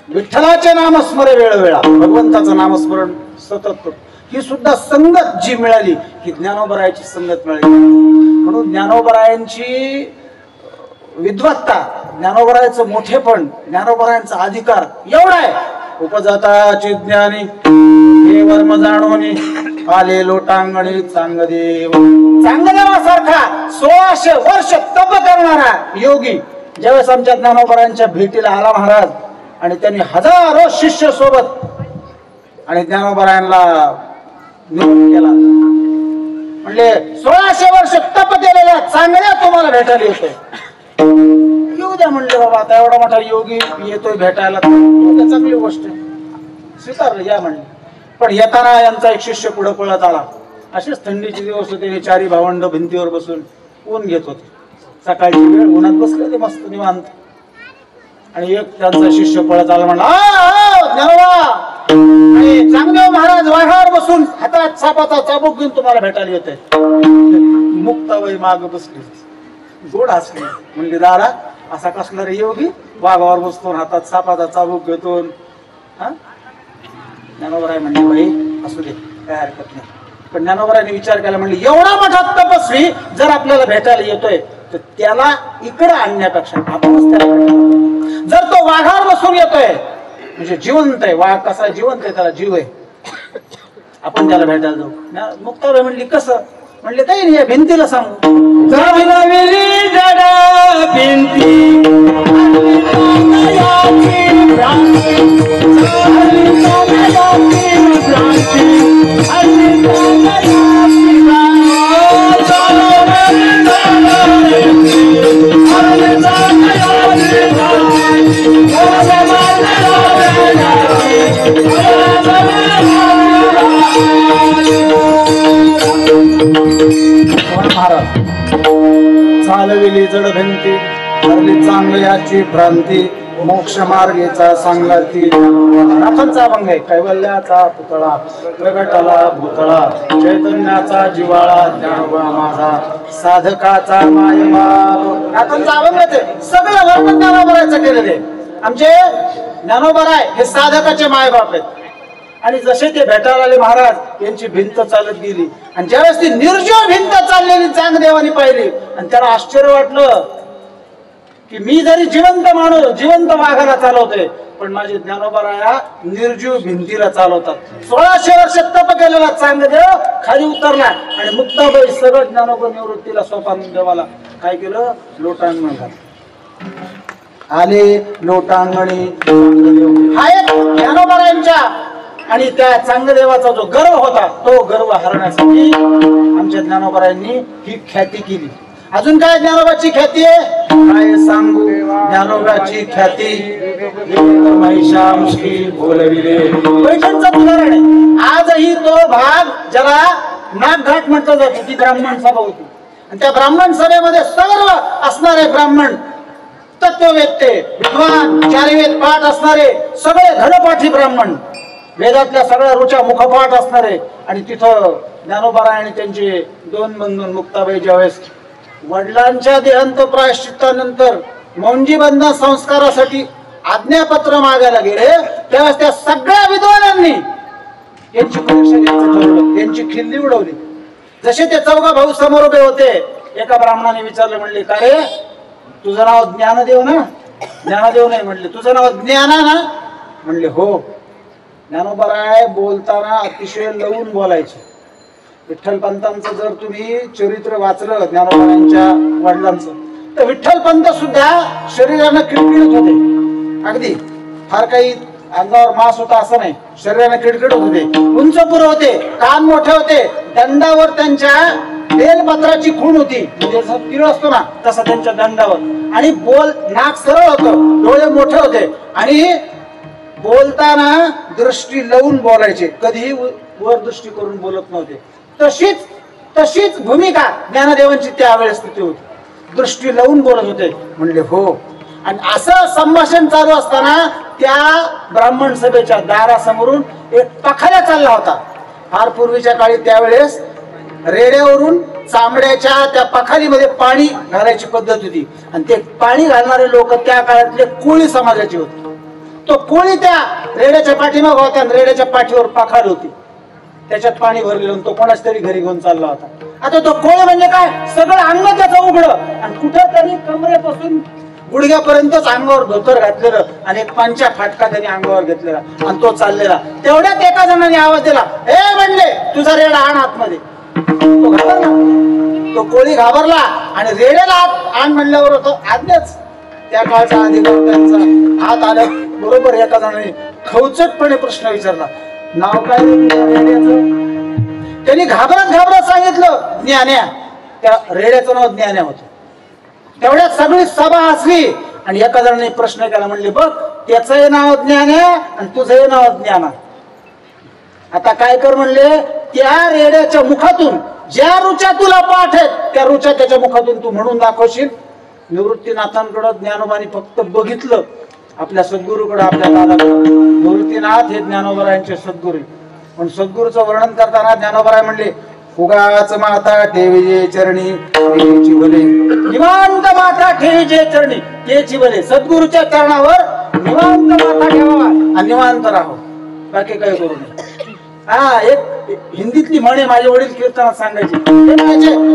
विठ्ठलाचे नामस्मरण वेळोवेळा, भगवंताचं नामस्मरण सतत. ही सुद्धा संगत जी मिळाली, ही ज्ञानोबरायांची संगत मिळाली. म्हणून ज्ञानोबरायांची विद्वत्ता, ज्ञानोबरायांचं मोठेपण, ज्ञानोबरायांचा अधिकार एवढा आहे. उपजाताची ज्ञानी हे वर्म जाणोनी आले लोटांगणी चांगदेव. चांगदेवासारखा 1600 वर्ष तप करणारा योगी ज्यावेळेस आमच्या ज्ञानोबारायांच्या भेटीला आला महाराज आणि त्यांनी हजारो शिष्य सोबत आणि ज्ञानोबारायांना निवड केला. म्हणले 1600 वर्ष तप केलेल्या चांगल्या तुम्हाला भेटायला येतोय. येऊ द्या म्हणले बाबा, आता एवढा मोठा योगी येतोय भेटायला, चांगली गोष्ट स्वीकारलं या म्हणले. पण येताना यांचा एक शिष्य पुढे पळत आला. असेच थंडीचे दिवस होते, चारी भावंड भिंतीवर बसून ऊन घेत होते. सकाळची वेळ, उन्हात बसले ते मस्त निवांत. आणि एक त्यांचा शिष्य पळत आला, म्हणला चांगले महाराज वाघावर बसून हातात सापाचा चाबूक घेऊन तुम्हाला भेटायला येते. मुक्ताबाई माग बसली, गोड हसली. म्हणजे दादा असा कसला रे योगी, वाघावर बसतो हातात सापाचा चाबूक घेतो. ज्ञानोबराय म्हणले बाई असू दे, काय हरकत नाही. पण ज्ञानोबरायांनी विचार केला, म्हणले एवढा मोठा तपस्वी जर आपल्याला भेटायला येतोय तर त्याला इकडे आणण्यापेक्षा आपणच त्याला भेटायला. जर तो वाघावर बसून येतोय म्हणजे जिवंत आहे, वाघ कसा जिवंत आहे, त्याला जीव आहे, आपण त्याला भेटायला जाऊ. मुक्ताबाई म्हणली कसं? म्हणले काही नाही, या भिंतीला सांगू. चालविली जड भिंती, हरली चांगल्याची भ्रांती, मोक्ष मार्गेचा सांगला ती. नाथांचा अभंग आहे. कैवल्याचा पुतळा प्रगटाला भूतळा, चैतन्याचा जिवाळा ज्ञानोबा माझा, साधकाचा मायबाप. नाथांचा अभंग आहे. सगळं वर्णन ज्ञानोबारायचं केलेले. आमचे ज्ञानोबाराय हे साधकाचे मायबाप आहेत. आणि जसे ते भेटायला आले महाराज, यांची भिंत चालत गेली. आणि ज्यावेळेस ती निर्जीव भिंत चाललेली चांगदेवानी पाहिली आणि त्याला आश्चर्य वाटलं की मी जरी जिवंत माणूस जिवंत वाघाला चालवतोय, पण माझे ज्ञानोबाराया निर्जीव भिंतीला चालवतात. 1600 वर्ष तप केलेला चांगदेव खाली उतरला आणि मुक्ताबाई सगळं ज्ञानोबा निवृत्तीला सोपान देवाला काय केलं, लोटांगण घातलं. आले लोटांगणी हा एक ज्ञानोबारायांच्या आणि त्या चांगदेवाचा जो गर्व होता तो गर्व हरण्यासाठी आमच्या ज्ञानोबारायांनी ही ख्याती केली. अजून काय ज्ञानोबाची ख्याती आहे, काय सांगू ज्ञानोबाची ख्याती. महिषांशी बोलविले पैठणचं उदाहरण आहे. आजही तो भाग ज्याला नागघाट म्हटलं जातं, ती ब्राह्मण सभा होती. आणि त्या ब्राह्मण सभेमध्ये सर्व असणारे ब्राह्मण, तत्ववेत्ते, विद्वान, चारिवेद पाठ असणारे सगळे धडपाठी ब्राह्मण, वेदातल्या सगळ्या रुचा मुखपाठ असणारे. आणि तिथं ज्ञानोबाराय आणि त्यांचे दोन बंधू मुक्ताबाई ज्यावेळेस वडिलांच्या देहांत प्रायश्चित्तानंतर मौंजी बंधन संस्कारासाठी आज्ञापत्र मागायला गेले, त्यावेळेस त्या सगळ्या विद्वानांनी यांची परीक्षा घ्यायचं ठरवलं, त्यांची खिल्ली उडवली. जसे ते चौघा भाऊ समोर उभे होते, एका ब्राह्मणाने विचारले, म्हणले का रे तुझं नाव ज्ञानदेव ना? ज्ञानदेव नाही म्हणले. तुझं नाव ज्ञाना ना? म्हणले हो. ज्ञानोबाराय बोलताना अतिशय लवून बोलायचे. विठ्ठलपंतांचं जर तुम्ही चरित्र वाचलं ज्ञानोबारायांच्या वडिलांचं, तर विठ्ठलपंत सुद्धा शरीरानं किडकिडत होते. अगदी फार काही अंगावर मांस होता असं नाही, शरीरानं किडकिडत होते. उंच पुरं होते, कान मोठे होते, दंडावर त्यांच्या बेलपत्राची खूण होती, म्हणजे जसं तिळ असतो ना तसा त्यांच्या दंडावर. आणि नाक सरळ होतं, डोळे मोठे होते आणि बोलताना दृष्टी लावून बोलायचे, कधीही वर दृष्टी करून बोलत नव्हते. तशीच भूमिका ज्ञानदेवांची त्यावेळेस स्थिती होती, दृष्टी लावून बोलत होते. म्हणले हो. आणि असं संभाषण चालू असताना त्या ब्राह्मण सभेच्या दारासमोरून एक पखाला चालला होता. फार पूर्वीच्या काळी त्यावेळेस रेड्यावरून चांबड्याच्या त्या पखालीमध्ये पाणी घालायची पद्धत होती. आणि ते पाणी घालणारे लोक त्या काळातले कोळी समाजाचे होते. तो कोळी त्या रेड्याच्या पाठीमागे होता आणि रेड्याच्या पाठीवर पखाल होती, त्याच्यात पाणी भरलेलं. तो कोणाच तरी घरी घेऊन चालला होता. आता तो कोळी म्हणजे काय, सगळं अंग त्याचं उघडं आणि कुठं तरी कमरेपासून गुडघ्यापर्यंतच अंगावर धोतर घातलेलं आणि एक पांच्या फाटका त्यांनी अंगावर घेतलेला आणि तो चाललेला. तेवढ्यात एका जणांनी आवाज दिला, हे म्हणले तुझा रेडा आण आतमध्ये. तो घाबरला, तो कोळी घाबरला आणि रेड्याला आण म्हणल्यावर होतो आज्ञाच. त्या काळचा अधिकार त्यांचा हात आल्या बरोबर एका जणाने खवचटपणे प्रश्न विचारला, नाव काय रेड्याचं? त्यांनी घाबरत घाबरत सांगितलं, ज्ञान्या. त्या रेड्याचं नाव ज्ञान्या होतं. तेवढ्यात सगळी सभा हसली आणि एका जणाने प्रश्न केला, म्हणले बघ त्याचंही नाव ज्ञान्या आणि तुझंही नाव ज्ञाना. आता काय कर म्हणले, त्या रेड्याच्या मुखातून ज्या रुचा तुला पाठ आहेत त्या रुचा त्याच्या मुखातून तू म्हणून दाखवशील. निवृत्तीनाथांकडे ज्ञानोबानी फक्त बघितलं, आपल्या सद्गुरूकडे, आपल्या दादाकडे. निवृत्तीनाथ हे ज्ञानोबरायांचे सद्गुरू. पण सद्गुरूचं वर्णन करताना ज्ञानोबराय म्हणले, उगाच माता ठेविजे चरणी तेची भले, निवांत माता ठेविजे चरणी तेची भले. सद्गुरूच्या चरणावर निवांत माता ठेवावा आणि निवांत राहावं, बाकी काही करू नये. हा एक हिंदीतली म्हणे माझे वडील कीर्तनात सांगायचे,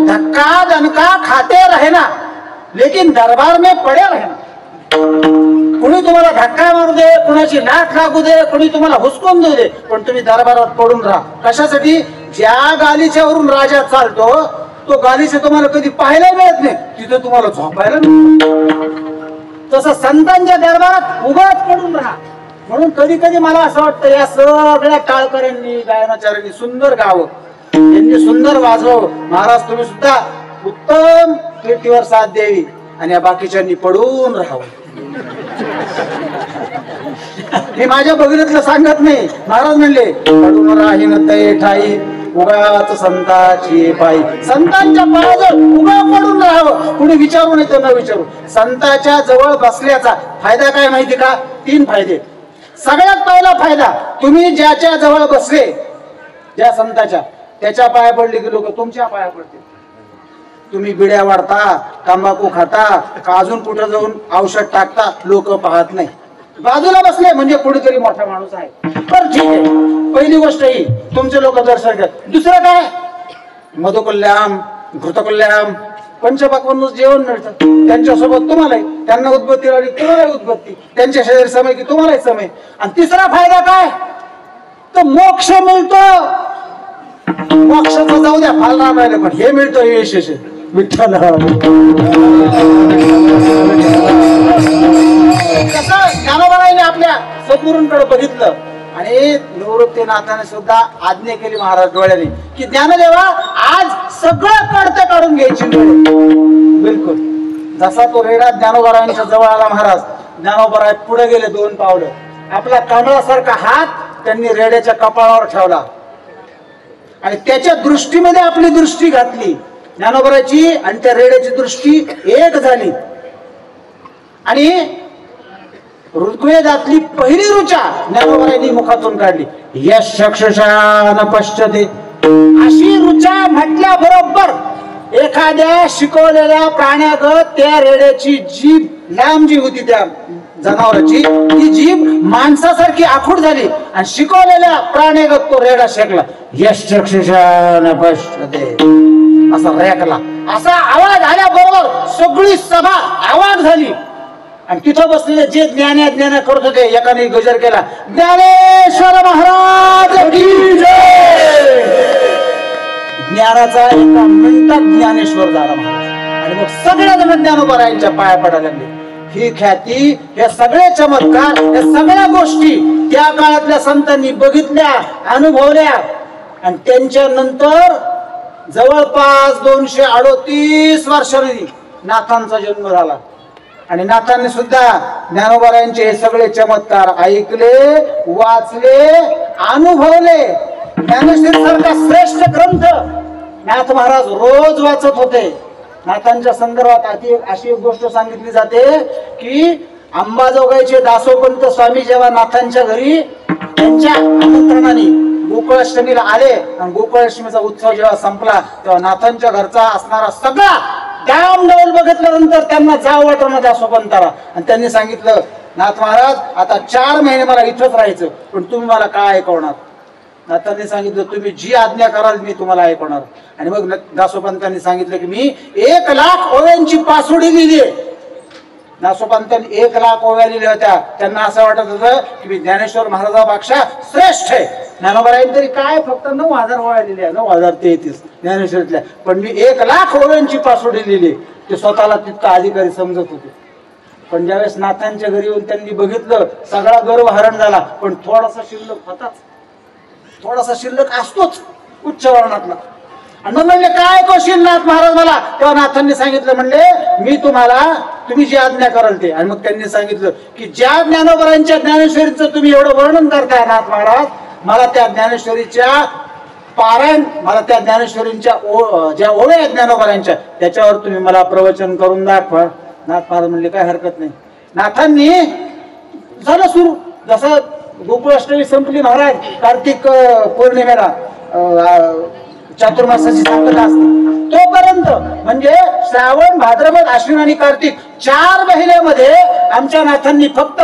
धक्का दणका खाते रहे ना लेकिन दरबार में पडे रहे ना. कुणी तुम्हाला धक्का मारू दे, कुणाची लाट लागू दे, कुणी तुम्हाला हुसकून देऊ दे, पण तुम्ही दरबारात पडून राहा. कशासाठी? ज्या गालिच्यावरून राजा चालतो तो गालिचा तुम्हाला कधी पाहायला मिळत नाही, तिथं तुम्हाला झोपायला मिळत. तसं संतांच्या दरबारात उगाच पडून राहा. म्हणून कधी कधी मला असं वाटतं, या सगळ्या टाळकऱ्यांनी गायनाचार्यांनी सुंदर गावं, त्यांनी सुंदर वाजवावं. महाराज तुम्ही सुद्धा उत्तम कीर्तीवर साथ द्यावी आणि या बाकीच्यांनी पडून राहावं. हे माझ्या बघितलं सांगत नाही. महाराज म्हणले, पडून राहीन तय ठाई उगाच संताची पायी. संतांच्या पायाजवळ उगा पडून राहावं, कुणी विचारू नाही तर न विचारू. संतांच्या जवळ बसल्याचा फायदा काय माहिती का? 3 फायदे. सगळ्यात पहिला फायदा, तुम्ही ज्याच्या जवळ बसले, ज्या संताच्या, त्याच्या पाया पडले की लोक तुमच्या पाया पडतील. तुम्ही बिड्या वाढता, तंबाखू खाता का अजून कुठं जाऊन औषध टाकता, लोक पाहत नाही. बाजूला बसले म्हणजे कुठेतरी मोठा माणूस आहे, तर ठीक आहे. पहिली गोष्ट ही तुमचे लोक दर्शन करतात. दुसरं काय? मधुकल्याम, घृतकल्याम, पंचपाकवरून जेवण मिळतं. त्यांच्यासोबत तुम्हालाही, त्यांना उद्बत्ती राहिली तुम्हालाही उद्बत्ती, त्यांच्या शरीर समय की तुम्हालाही समय. आणि तिसरा फायदा काय? तर मोक्ष मिळतो. मोक्षाचं जाऊ द्या, फाल राम राहिलं, पण हे मिळतं हे विशेष. विठ्ठल कसं ज्ञानोबाने आपल्या सद्गुरूंकडे बघितलं आणि निवृत्तीनाथाने सुद्धा आज्ञा केली महाराज डोळ्याने की ज्ञानदेवा आज सगळं कडतं काढून घ्यायची. बिलकुल. जसा तो रेडा ज्ञानोबारायांच्या जवळ आला महाराज, ज्ञानोबाराय पुढे गेले 2 पावलं. आपला कमळासारखा हात त्यांनी रेड्याच्या कपाळावर ठेवला आणि त्याच्या दृष्टीमध्ये आपली दृष्टी घातली ज्ञानोबाराची आणि त्या रेड्याची दृष्टी एक झाली. आणि ऋग्वेदातली पहिली ऋचा ज्ञानोबारायांनी मुखातून काढली, यश चक्षुषा पश्यते. अशी ऋचा म्हटल्या बरोबर एखाद्या शिकवलेल्या प्राण्यागत त्या रेड्याची जीभ, लांब जीभ होती त्या जनावराची, ती जीभ माणसासारखी आखूड झाली आणि शिकवलेल्या प्राण्यागत तो रेडा शेकला. यश चक्षुषा पश्यते असा रेकला. असा आवाज आल्याबरोबर सगळी सभा आवाज झाली आणि तिथं बसलेले जे ज्ञान करत होते एकाने गजर केला, ज्ञानेश्वर महाराज की जय. ज्ञानाचा एका मिनिटात ज्ञानेश्वर झाला महाराज. आणि मग सगळ्या जण ज्ञानोबारायांच्या पाया पडायला लागले. ही ख्याती, हे सगळे चमत्कार, या सगळ्या गोष्टी त्या काळातल्या संतांनी बघितल्या, अनुभवल्या. आणि त्यांच्या नंतर जवळपास 238 वर्षांनी नाथांचा जन्म झाला. आणि नाथांनी सुद्धा ज्ञानोबारायांचे हे सगळे चमत्कार ऐकले, वाचले, अनुभवले. ज्ञानेश्वरी सारखा श्रेष्ठ ग्रंथ नाथ महाराज रोज वाचत होते. नाथांच्या संदर्भात अशी एक गोष्ट सांगितली जाते की अंबाजोगाईचे दासोपंत स्वामी जेव्हा नाथांच्या घरी त्यांच्या आमंत्रणाने गोकुळाष्टमीला आले आणि गोकुळाष्टमीचा उत्सव जेव्हा संपला तेव्हा नाथांच्या घरचा असणारा सगळा डाम डौल बघितल्यानंतर त्यांना जाव वाटणं दासोपंताला. आणि त्यांनी सांगितलं, नाथ महाराज आता 4 महिने मला इथंच राहायचं, पण तुम्ही मला काय ऐकवणार? नाथांनी सांगितलं, तुम्ही जी आज्ञा कराल मी तुम्हाला ऐकवणार. आणि मग दासोपंतांनी सांगितलं की मी 1 लाख ओव्यांची पासोडी लिहिली. दासोपंतांनी 1 लाख ओव्या लिहिल्या होत्या. त्यांना असं वाटत होतं की मी ज्ञानेश्वर महाराजापेक्षा श्रेष्ठ आहे. ज्ञानोबारायांनी तरी काय फक्त 9,000 ओव्या लिहिल्या, 9,033 ज्ञानेश्वरीतल्या. पण मी 1 लाख ओव्यांची पासोडी लिहिली. ते स्वतःला तितका अधिकारी समजत होते. पण ज्यावेळेस नाथांच्या घरी येऊन त्यांनी बघितलं सगळा गर्व हरण झाला, पण थोडासा शिल्लक होताच, थोडासा शिल्लक असतोच उच्च वर्णातला. आणि मग म्हणले काय कोशील नाथ महाराज मला? तेव्हा नाथांनी सांगितलं, म्हणले मी तुम्ही जी आज्ञा कराल ते. आणि मग त्यांनी सांगितलं की ज्या ज्ञानोबरांच्या ज्ञानेश्वरीचं तुम्ही एवढं वर्णन करताय नाथ महाराज, मला त्या ज्ञानेश्वरीच्या पारायण, मला त्या ज्ञानेश्वरींच्या ज्या ओव्या आहेत ज्ञानोबरांच्या त्याच्यावर तुम्ही मला प्रवचन करून दाखवा. नाथ महाराज म्हणले काय हरकत नाही. नाथांनी झालं सुरू. जसं गोकुळाष्टमी संपली महाराज, कार्तिक पौर्णिमेला चातुर्मासाची सांगता असते तोपर्यंत, म्हणजे श्रावण, भाद्रपद, अश्विन आणि कार्तिक 4 महिन्यामध्ये आमच्या नाथांनी फक्त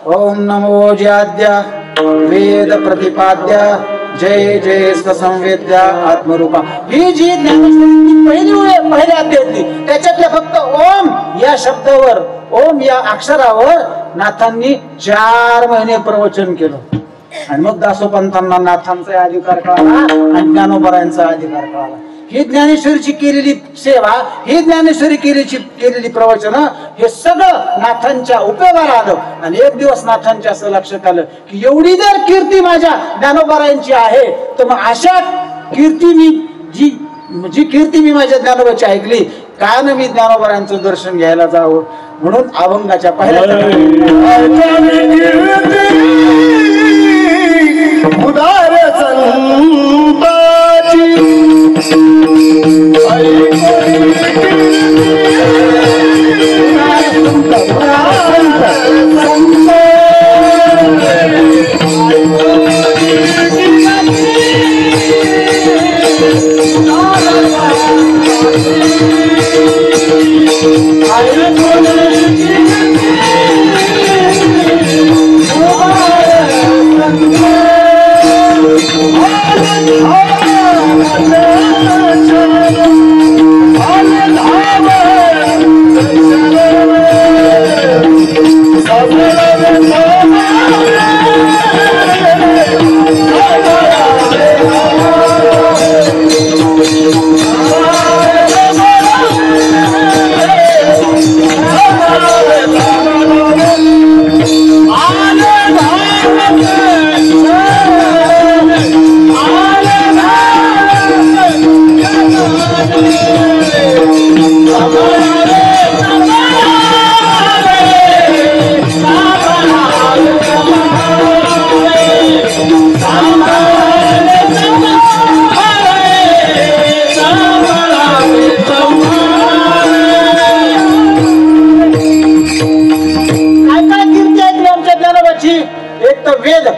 ओम नमो ज्याद्या वेद प्रतिपाद्या जय जय संवेद्या आत्मरूपा ही जी ज्ञानेश्वरी पहिली ओळ पहिल्या अध्यायातली, त्याच्यातल्या फक्त ओम या शब्दावर, ओम या अक्षरावर नाथांनी 4 महिने प्रवचन केलं. आणि मग दासोपंतांना नाथांचा अधिकार कळाला आणि ज्ञानोबरायांचा अधिकार कळाला. ही ज्ञानेश्वरीची केलेली सेवा, ही ज्ञानेश्वरी केलेली प्रवचन, हे सगळं नाथांच्या उपयोगाला आलं. आणि एक दिवस नाथांच्या असं लक्षात आलं की एवढी जर कीर्ती माझ्या ज्ञानोबरायांची आहे, तर मग अशा कीर्ती मी जी कीर्ती मी माझ्या ज्ञानोबाची ऐकली, का न मी ज्ञानोबरायांचं दर्शन घ्यायला जावं. म्हणून अभंगाच्या पहिल्या उदार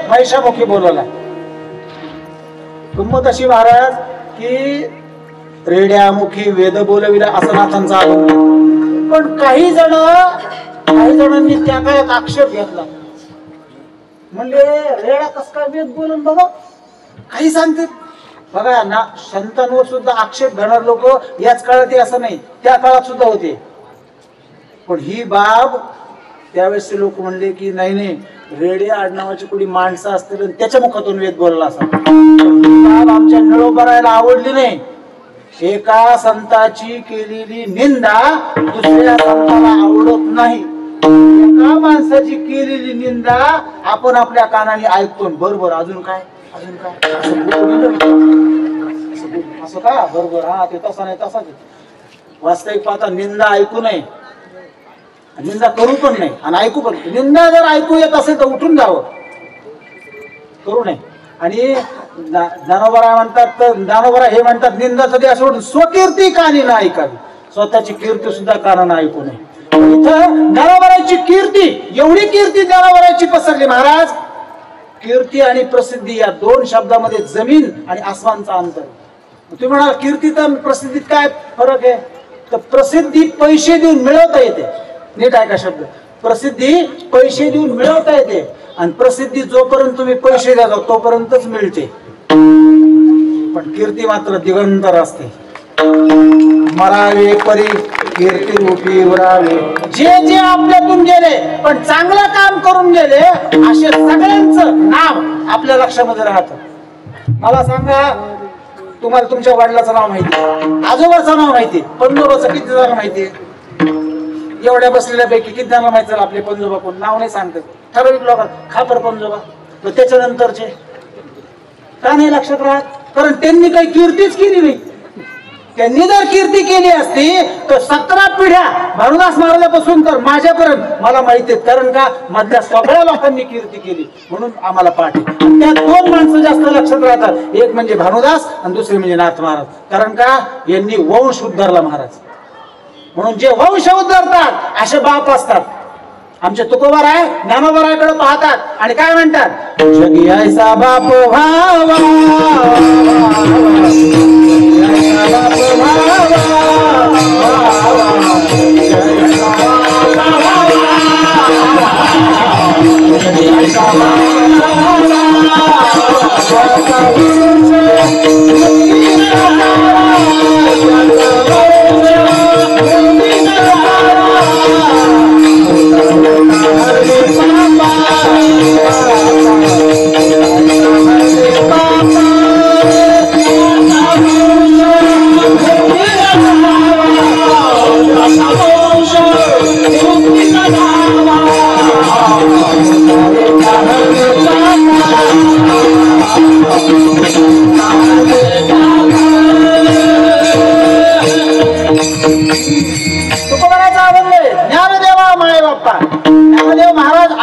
महिषामुखी बोलवला. गंमत अशी महाराज की रेड्यामुखी वेद बोलविला असं नाथांचा अभंग. पण काही जणांनी त्या काळात आक्षेप घेतला, म्हणले रेडा कस काय वेद बोलून बघा, काही सांगते बघा ना. संतांवर सुद्धा आक्षेप घेणार लोक याच काळात, असं नाही त्या काळात सुद्धा होते. पण ही बाब त्यावेळेस लोक म्हणले की नाही नाही, रेडे आडनावाची कुणी माणसं असतील आणि त्याच्या मुखातून वेद बोलला असा. बाब आमच्या नळोबरायला आवडली नाही. एका संताची केलेली निंदा दुसऱ्या संताला आवडत नाही. एका माणसाची केलेली निंदा आपण आपल्या कानाने ऐकतो. बरोबर, अजून काय अजून काय असं का, बरोबर, हा ते तसा नाही तसाच. वास्तविक पाहता निंदा ऐकू नये, निंदा करू पण नाही आणि ऐकू पण. निंदा जर ऐकू येत असेल तर उठून जावं, करू नये. आणि ज्ञानोबरा म्हणतात, तर ज्ञानोबरा हे म्हणतात निंदा सध्या सोडून स्वकीर्ती कानी ना ऐकावी, स्वतःची कीर्ती सुद्धा कानानं ऐकू नये. इथं ज्ञानोबराची कीर्ती, एवढी कीर्ती ज्ञानोबराची पसरली महाराज. कीर्ती आणि प्रसिद्धी या 2 शब्दामध्ये जमीन आणि आसमानचा अंतर. तुम्ही म्हणाल कीर्तीत आणि प्रसिद्धीत काय फरक आहे? तर प्रसिद्धी पैसे देऊन मिळवता येते. नीट आहे का शब्द? प्रसिद्धी पैसे देऊन मिळवता येते आणि प्रसिद्धी जोपर्यंत तुम्ही पैसे द्या तोपर्यंतच मिळते. पण कीर्ती मात्र दिगंतर असते. मरावे परी कीर्ती रूपी उरावे. जे जे आपल्यातून गेले पण चांगलं काम करून गेले असे सगळ्यांचं नाव आपल्या लक्षामध्ये राहतं. मला सांगा, तुम्हाला तुमच्या वडिलाचं नाव माहिती, आजोबाचं नाव माहिती, पणजोबाचं किती जण माहिती? एवढ्या बसलेल्यापैकी किती जणांना माहिती झालं आपले पंजोबा कोण? नाव नाही सांगतात, ठराविक लोक खापर पंजोबा. त्याच्यानंतरचे का नाही लक्षात राहत? कारण त्यांनी काही कीर्तीच केली नाही. त्यांनी जर कीर्ती केली असती तर 17 पिढ्या भानुदास महाराजापासून तर माझ्यापर्यंत मला माहिती आहेत. कारण का मधल्या सगळ्या लोकांनी कीर्ती केली म्हणून आम्हाला पाठ आहे. त्या 2 माणसं जास्त लक्षात राहतात, एक म्हणजे भानुदास आणि दुसरे म्हणजे नाथ महाराज. कारण का यांनी वंश उद्धारला महाराज. म्हणून जे वंश उद्धारतात असे बाप असतात. आमचे तुकोबाराय ज्ञानोबारायकडे पाहतात आणि काय म्हणतात? जगी ऐसा बाप व्हावा,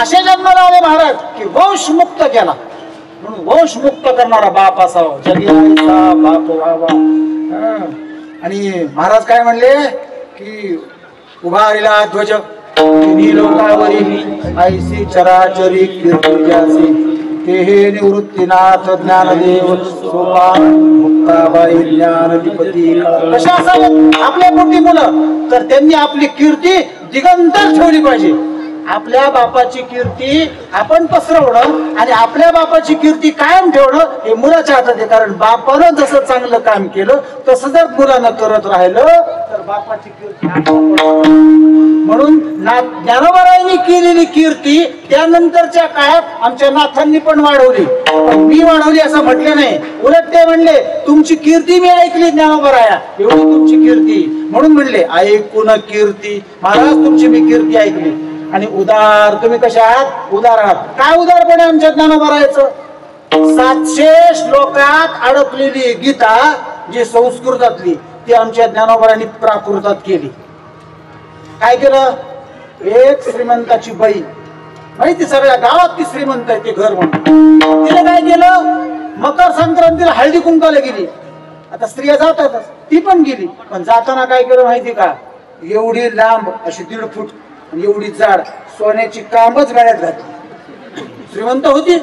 असे जन्माला आले महाराज की वंश मुक्त केला. म्हणून वंश मुक्त करणारा बाप असावा, जगी ऐसा बाप व्हावा. आणि महाराज काय म्हणले की उभारिला ध्वज लोकावरी ऐसी चराचरी कीर्ती जासी, ते हे निवृत्तीनाथ ज्ञानदेव सोपान मुक्ताबाई ज्ञानधिपती. कशा असावेत आपल्या मोठी मुलं? तर त्यांनी आपली कीर्ती दिगंतर ठेवली पाहिजे. आपल्या बापाची कीर्ती आपण पसरवणं आणि आपल्या बापाची कीर्ती कायम ठेवणं हे मुलाच्या हातात आहे. कारण बापानं जसं चांगलं काम केलं तसं जर मुलानं करत राहिलं तर बापाची कीर्ती. म्हणून ज्ञानोबारायांनी केलेली कीर्ती त्यानंतरच्या काळात आमच्या नाथांनी पण वाढवली. मी वाढवली असं म्हटलं नाही, उलट ते म्हणले तुमची कीर्ती मी ऐकली ज्ञानोबाराया, एवढी तुमची कीर्ती. म्हणून म्हणले ऐकून कीर्ती महाराज तुमची मी कीर्ती ऐकली. आणि उदार तुम्ही कशा आहात? उदार आहात. काय उदारपण आहे आमच्या ज्ञानोबारायाचं? 700 श्लोकात अडकलेली गीता जी संस्कृतातली ती आमच्या ज्ञानोबारायांनी प्राकृतात केली. काय केलं? एक श्रीमंताची बाई, माहिती सगळ्या गावात ती श्रीमंत आहे, ते घर म्हणून तिने काय केलं? मकर संक्रांतीला हळदी कुंकाला गेली. आता स्त्रिया जातातच, ती पण गेली. पण जाताना काय केलं माहिती का? एवढी लांब अशी 1.5 फूट आणि एवढी जाड सोन्याची कामच गळ्यात घातली. श्रीमंत होती,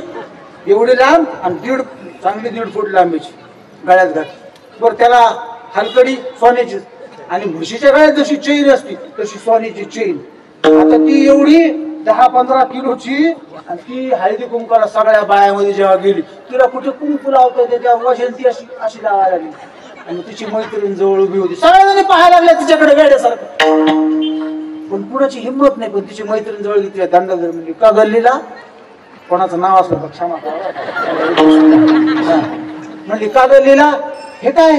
एवढी लांब आणि चांगली 1.5 फूट लांबीची गळ्यात घातली. बरं त्याला हलकडी सोन्याची आणि म्हशीच्या गळ्यात जशी चेन असती तशी सोन्याची चेन. आता ती एवढी 10-15 किलोची आणि ती हळदी कुंकाला सगळ्या बायामध्ये जेव्हा गेली तिला कुठे कुंकू लावता त्याच्या वजन ती अशी अशी लावायला लागली. आणि तिची मैत्रीण जवळ उभी होती, सगळ्यांनी पाहायला लागल्या तिच्याकडे वेड्यासारखं. पण कुणाची हिंमत नाही. पण तिची मैत्रीण जवळ घेतली, दंड म्हणजे का गल्लीला कोणाचं नाव असलं तर क्षमा म्हणली का गल्लीला हे काय?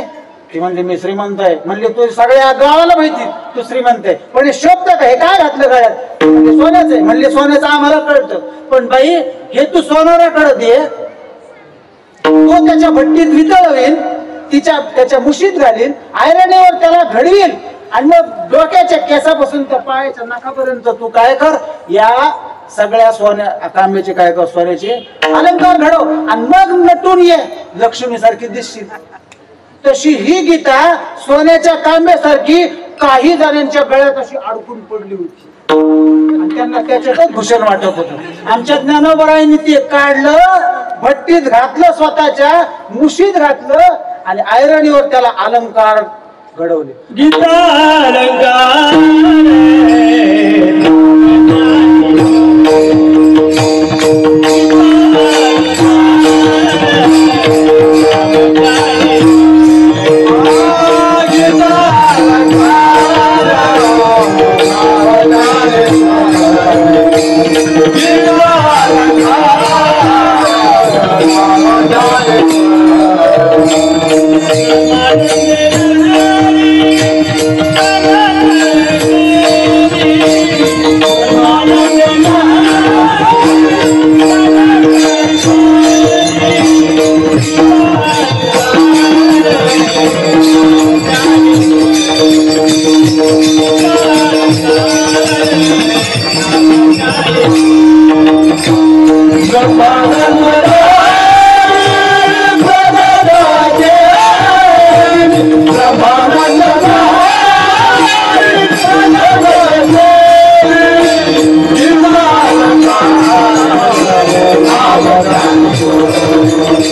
ती म्हणजे मी श्रीमंत आहे. म्हणले तू सगळ्या गावाला माहिती तू श्रीमंत आहे, पण हे शोभत का? हे काय घातलं गळ्यात? म्हणजे सोन्याचं आहे. म्हणले सोन्याचं आम्हाला कळतं, पण बाई हे तू सोनाराकडे दे, तो त्याच्या भट्टीत वितळवेल, त्याच्या मुशीत घालील, आयरणीवर त्याला घडवील आणि मग डोक्याच्या केसापासून त्या पायाच्या नखापर्यंत तू काय कर, या सगळ्या सोन्या तांब्याचे काय कर, सोन्याचे अलंकार घडव आणि मग नटून ये, लक्ष्मी सारखी दिसशील. तशी ही गीता सोन्याच्या तांब्यासारखी काही जणांच्या गळ्यात अशी अडकून पडली होती आणि त्यांना त्याच्यातच भूषण वाटत होतं. आमच्या ज्ञानोबारायांनी ते काढलं, भट्टीत घातलं, स्वतःच्या मुशीत घातलं आणि आयरणीवर त्याला अलंकार घडवले. गीता अलंकार Thank you.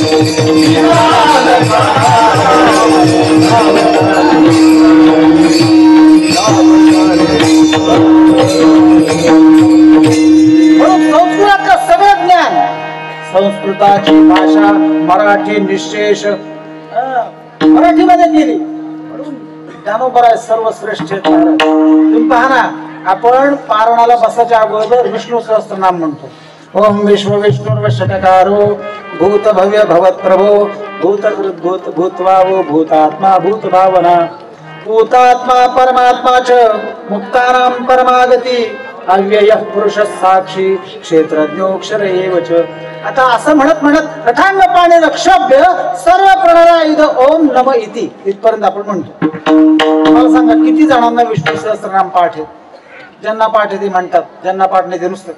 संस्कृताचं सगळं ज्ञान, संस्कृताची भाषा मराठी निशेष मराठीमध्ये केली म्हणून ज्ञानोबराय सर्वश्रेष्ठ. तुम्ही पहा ना, आपण पारणाला बसायच्या अगोदर विष्णू सहस्त्रनाम म्हणतो. ओम विश्व विष्णुर्वशटकारो भूत भव्य भवत प्रभो भूतकृत भूत भूतवावो भूतात्मा भूत भावना भूतात्मा परमात्मा च मुक्तानां परमागती अव्यय पुरुष साक्षी क्षेत्रज्ञोक्षर एव च. आता असं म्हणत म्हणत कठांग पाणी लक्षभ्य सर्व प्रणाला इद ओम नम इति इथपर्यंत आपण म्हणतो. मला सांगा किती जणांना विष्णू सहस्त्रनाम पाठ आहे? ज्यांना पाठ आहे ते म्हणतात, ज्यांना पाठ नाही ते नुसतं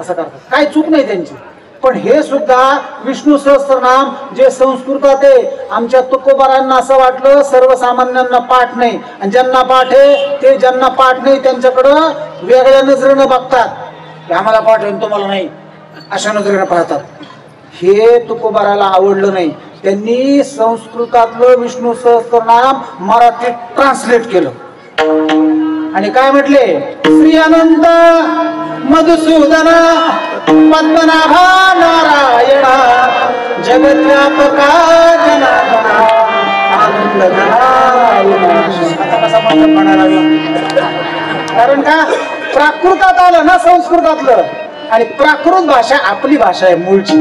असं करतात. काही चूक नाही त्यांची. पण हे सुद्धा विष्णू सहस्त्रनाम जे संस्कृतात आहे, आमच्या तुकोबारांना असं वाटलं सर्वसामान्यांना पाठ नाही, आणि ज्यांना पाठ आहे ते ज्यांना पाठ नाही त्यांच्याकडं वेगळ्या नजरेनं बघतात. आम्हाला पाठ आहे तुम्हाला नाही, अशा नजरेनं पाहतात. हे तुकोबाराला आवडलं नाही. त्यांनी संस्कृतातलं विष्णू सहस्त्रनाम मराठीत ट्रान्सलेट केलं आणि काय म्हटले? श्री अनंत मधुसूदना पद्मनाभा नारायणा जगद्व्यापका जनार्दना आनंदघना. कसा म्हणायला लागला? कारण का प्राकृतात आलं ना संस्कृतातलं, आणि प्राकृत भाषा आपली भाषा आहे मूळची.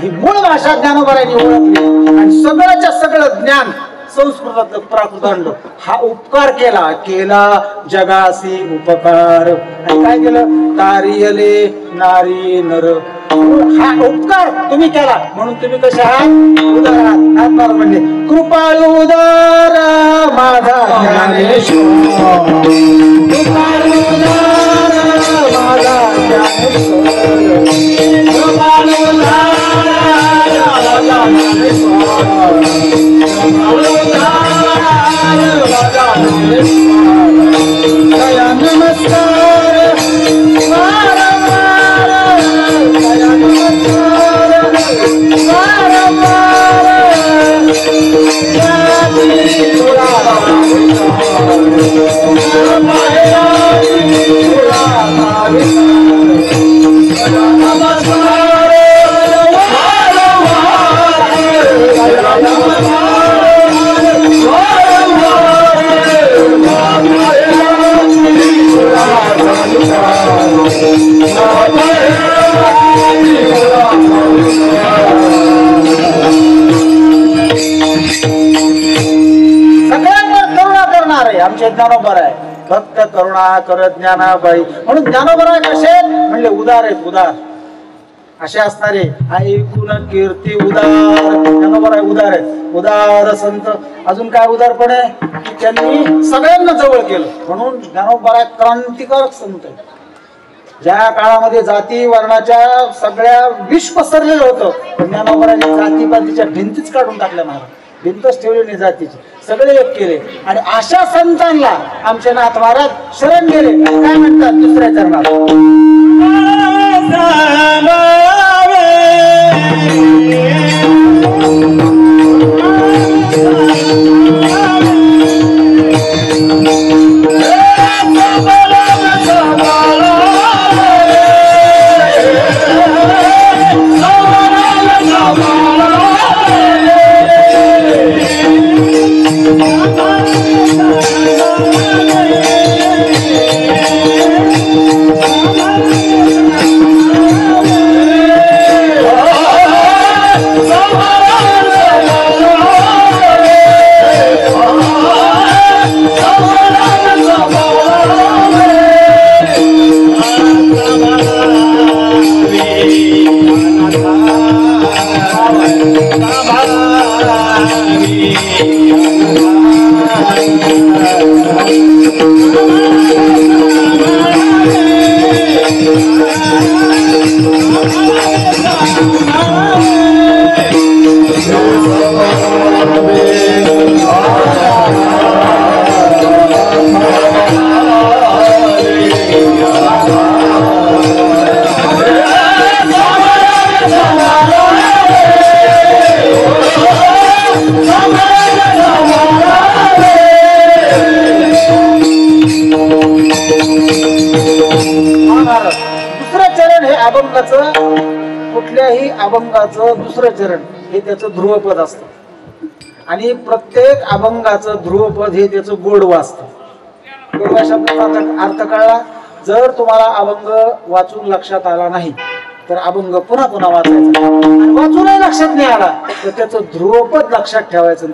ही मूळ भाषा ज्ञानोबरायांनी ओळखली आणि सगळ्याच्या सगळं ज्ञान संस्कृतातलं प्राकृत आणलं. हा उपकार केला जगासी उपकार. आणि काय केलं? तारियले नारी नर. हा उपकार तुम्ही केला म्हणून तुम्ही कसे आहात? उदार आहात. म्हणजे कृपाळू उदार माझा ज्ञानेश्वर, कृपाळू उदार माझा ज्ञानेश्वर, कृपाळू उदार माझा ज्ञानेश्वर, दया नमस्कार वारंवार, दया नमस्कार वारंवार, याची तुला आमचे ज्ञानोबराय भक्त करुणा करत ज्ञानाबाई. म्हणून ज्ञानोबराय कसे म्हणले? उदार आहेत. उदार असे असणारे ऐकून कीर्ती उदार. ज्ञानोबराय उदार आहेत. उदार संत. अजून काय उदारपण आहे की त्यांनी सगळ्यांना जवळ केलं. म्हणून ज्ञानोबराय क्रांतिकारक संत आहे. ज्या काळामध्ये जाती वर्णाच्या सगळ्या विष पसरलेलं होतं, ज्ञानोबरायांनी जातीपातीच्या भिंतीच काढून टाकल्या. महाराज भिंतच ठेवली नाही जातीची, सगळे एक केले. आणि अशा संतांना आमचे नाथ महाराज शरण गेले. काय म्हणतात दुसऱ्या चरणात? अभंगाचं दुसरं चरण हे त्याचं ध्रुवपद असतं आणि प्रत्येक अभंगाचं ध्रुवपद हे त्याचं गोडवा असतं. गोडवा शब्दाचा अर्थ कळला. जर तुम्हाला अभंग वाचून लक्षात आला नाही तर अभंग पुन्हा पुन्हा वाचायचा आणि वाचूनही लक्षात नाही आला तर त्याचं ध्रुवपद लक्षात ठेवायचं आणि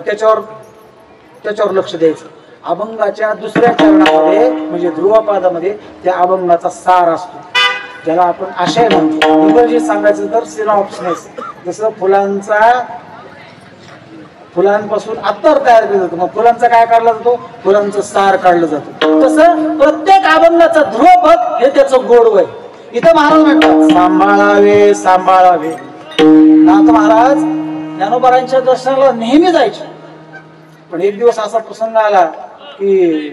त्याच्यावर लक्ष द्यायचं. अभंगाच्या दुसऱ्या चरणामध्ये म्हणजे ध्रुवपदामध्ये त्या अभंगाचा सार असतो, ज्याला आपण आशय म्हणतो. इंग्रजीत सांगायचं तर सिनॉप्सिस. जसं फुलांपासून अत्तर तयार केलं जातं, मग फुलांचा काय काढला जातो, फुलांचं सार काढलं जातं. तसं प्रत्येक अभंगाचं ध्रुवपद हे त्याचं गोडवं आहे. इथं महाराज म्हणतात सांभाळावे सांभाळावे. नाथ महाराज ज्ञानोबारांच्या दर्शनाला नेहमी जायचे, पण एक दिवस असा प्रसंग आला की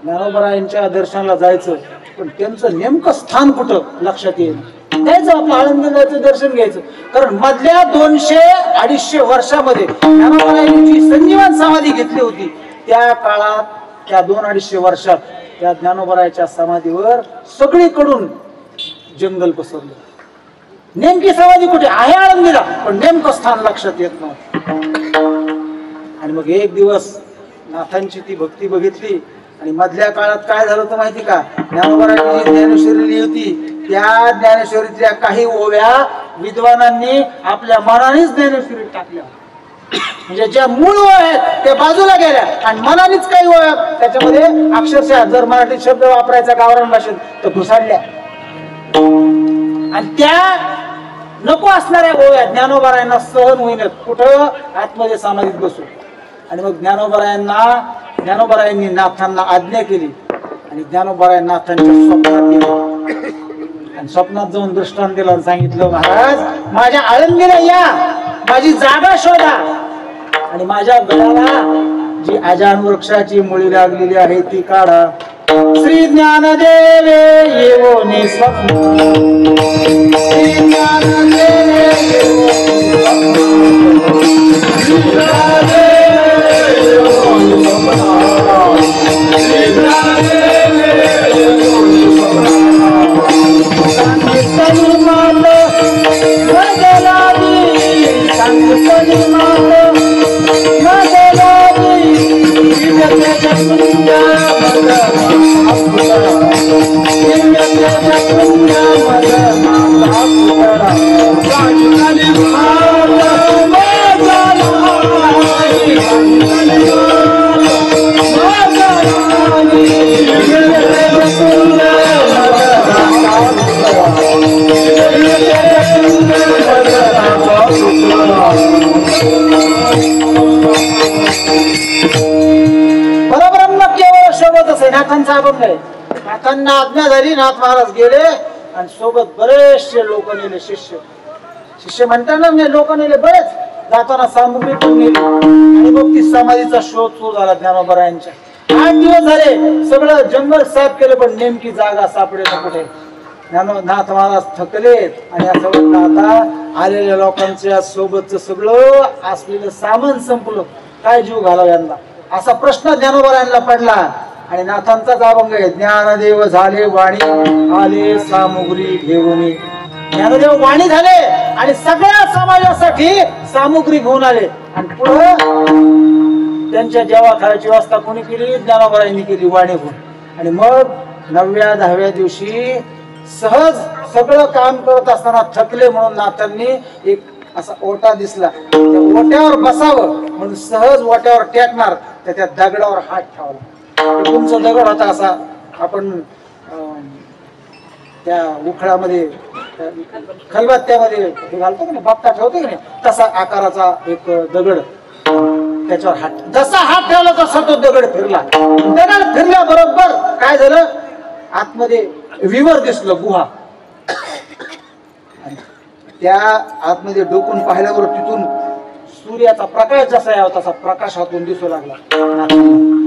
ज्ञानोबारांच्या दर्शनाला जायचं पण त्यांचं नेमकं स्थान कुठं लक्षात येईल. जायचं आपलं आळंदी जायचं, दर्शन घ्यायचं. कारण मधल्या 200-250 वर्षामध्ये ज्ञानोबारांनी जी संजीवन समाधी घेतली होती त्या काळात, त्या 2-250 वर्षात त्या ज्ञानोबारांच्या समाधीवर सगळीकडून जंगल पसरलं. नेमकी समाधी कुठे आहे आळंदीला, पण नेमकं स्थान लक्षात येत नव्हतं. आणि मग एक दिवस नाथांची ती भक्ती बघितली आणि मधल्या काळात काय झालं होतं माहिती का, ज्ञानोबारांनी जी ज्ञानेश्वरी लिहिली होती त्या ज्ञानेश्वरीतल्या काही ओव्या विद्वानांनी आपल्या मनानेच ज्ञानेश्वरीत टाकल्या. म्हणजे ज्या मूळ ओव्या आहेत त्या बाजूला गेल्या आणि मनानेच काही ओव्या त्याच्यामध्ये अक्षरशः जर मराठी शब्द वापरायचा गावरान भाषेत तर घुसाडल्या. आणि त्या नको असणाऱ्या ओव्या ज्ञानोबारायांना सहन होईनात. कुठं आतमध्ये समाधीत बसू. आणि मग ज्ञानोबारायांनी नाथांना आज्ञा केली आणि ज्ञानोबारायांनी नाथांच्या स्वप्नात गेले आणि स्वप्नात जाऊन दृष्टांत दिला आणि सांगितलं, महाराज माझ्या आळंदीला या, माझी जागा शोधा आणि माझ्या गळाला जी अजान वृक्षाची मुळी लागलेली आहे ती काढा. श्री ज्ञानदेवे येवोनी स्वप्न, श्री ज्ञानदेवे नाथांचा अभंग आहे. नाथांना आज्ञा झाली, नाथ महाराज गेले आणि सोबत बरेचसे लोक नेले. शिष्य म्हणताना लोक नेले बरेच. जाताना सामुग्री पण नेली आणि मग ती समाधीचा शोध सुरू झाला ज्ञानोबारायांच्या. 8 दिवस झाले, सगळं जंगल साफ केलं पण नेमकी जागा सापडेल कुठे. नाथ महाराज थकलेत आणि आता आलेल्या लोकांच्या सोबतच सगळं असलेलं सामान संपलं. काय जीव घालाव यांना असा प्रश्न ज्ञानोबारायांना पडला. आणि नाथांचाच अभंग आहे, ज्ञानदेव झाले वाणी आले सामुग्री घेऊन. ज्ञानदेव वाणी झाले आणि सगळ्या समाजासाठी सामुग्री घेऊन आले. आणि पुढे त्यांच्या जेवाखायची व्यवस्था कोणी केली, ज्ञानोबारायांनी केली वाणी घेऊन. आणि मग 9व्या-10व्या दिवशी सहज सगळं काम करत असताना थकले म्हणून नाथांनी एक असा ओटा दिसला, त्या ओट्यावर बसावं म्हणून सहज ओट्यावर टेकणार तर त्या दगडावर हात ठेवला. तुमचा दगड होता असा आपण त्या उखळामध्ये खलबत्त्यामध्ये घालतो की नाही, बाप्पा ठेवतो की नाही, तसा आकाराचा एक दगड. त्याच्यावर हात जसा हात ठेवला तसा तो दगड फिरला. दगड फिरल्याबरोबर काय झालं, आतमध्ये विवर दिसलं, गुहा. त्या आतमध्ये डोकून पाहिल्यावर तिथून सूर्याचा प्रकाश जसा यावा तसा प्रकाश हातून दिसू लागला.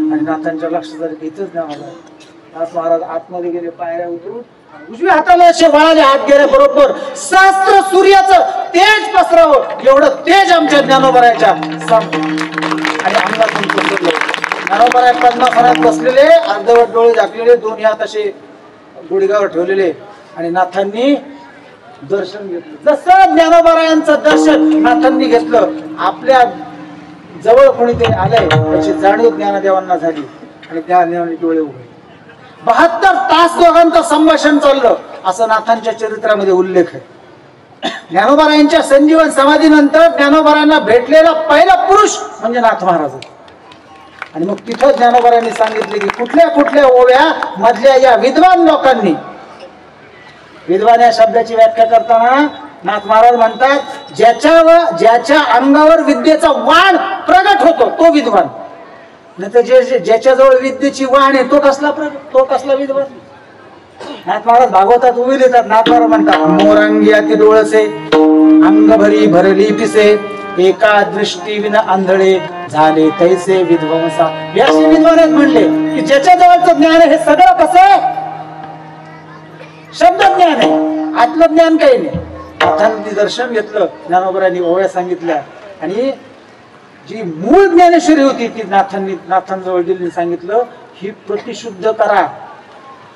आणि नाथांच्या लक्षात झालं की इथंच नाही आला. नाथ महाराज आतमध्ये गेले, पायऱ्या उतरून उजव्या हाताला असे वळाले. हात गेले बरोबर सहस्त्र सूर्याचं तेज पसरावं एवढं तेज आमच्या ज्ञानोबारायांच्या आणि अंगातून पसरलं. ज्ञानोबाराय पद्मासनात बसलेले, अर्धवट डोळे झाकलेले, दोन्ही हात असे गुडघ्यावर ठेवलेले. आणि नाथांनी दर्शन घेतलं. जसं ज्ञानोबरायांचं दर्शन नाथांनी घेतलं, आपल्या जवळ कोणीतरी आलंय त्याची जाणीव ज्ञानदेवांना झाली आणि ज्ञानदेवांनी डोळे उघडले. 72 तास दोघांचं संभाषण चाललं असं नाथांच्या चरित्रामध्ये उल्लेख आहे. ज्ञानोबरायांच्या संजीवन समाधीनंतर ज्ञानोबरायांना भेटलेला पहिला पुरुष म्हणजे नाथ महाराज. आणि मग तिथं ज्ञानोबरायांनी सांगितले की कुठल्या कुठल्या ओव्या मधल्या या विद्वान लोकांनी, विद्वान या शब्दाची व्याख्या करताना नाथ महाराज म्हणतात ज्याच्या अंगावर विद्येचा वाण प्रगट होतो तो विद्वान. नाही तर ज्याच्याजवळ विद्येची वाण आहे तो कसला विद्वान. नाथ महाराज भागवतात उभी देतात. नाथ महाराज म्हणतात मोरंगी अति डोळसे अंग भरी भरली पिसे एका दृष्टी विना आंधळे झाले तैसे विद्वांसा. असे विद्वान आहेत म्हणले की ज्याच्या जवळचं ज्ञान हे सगळं कसं आहे, शब्द ज्ञान आहे, आत्म ज्ञान काही नाही. नाथांनी दर्शन घेतलं, ज्ञानोबरांनी ओव्या सांगितल्या आणि जी मूळ ज्ञानेश्वरी होती ती नाथांजवळ दिली. सांगितलं ही प्रतिशुद्ध करा.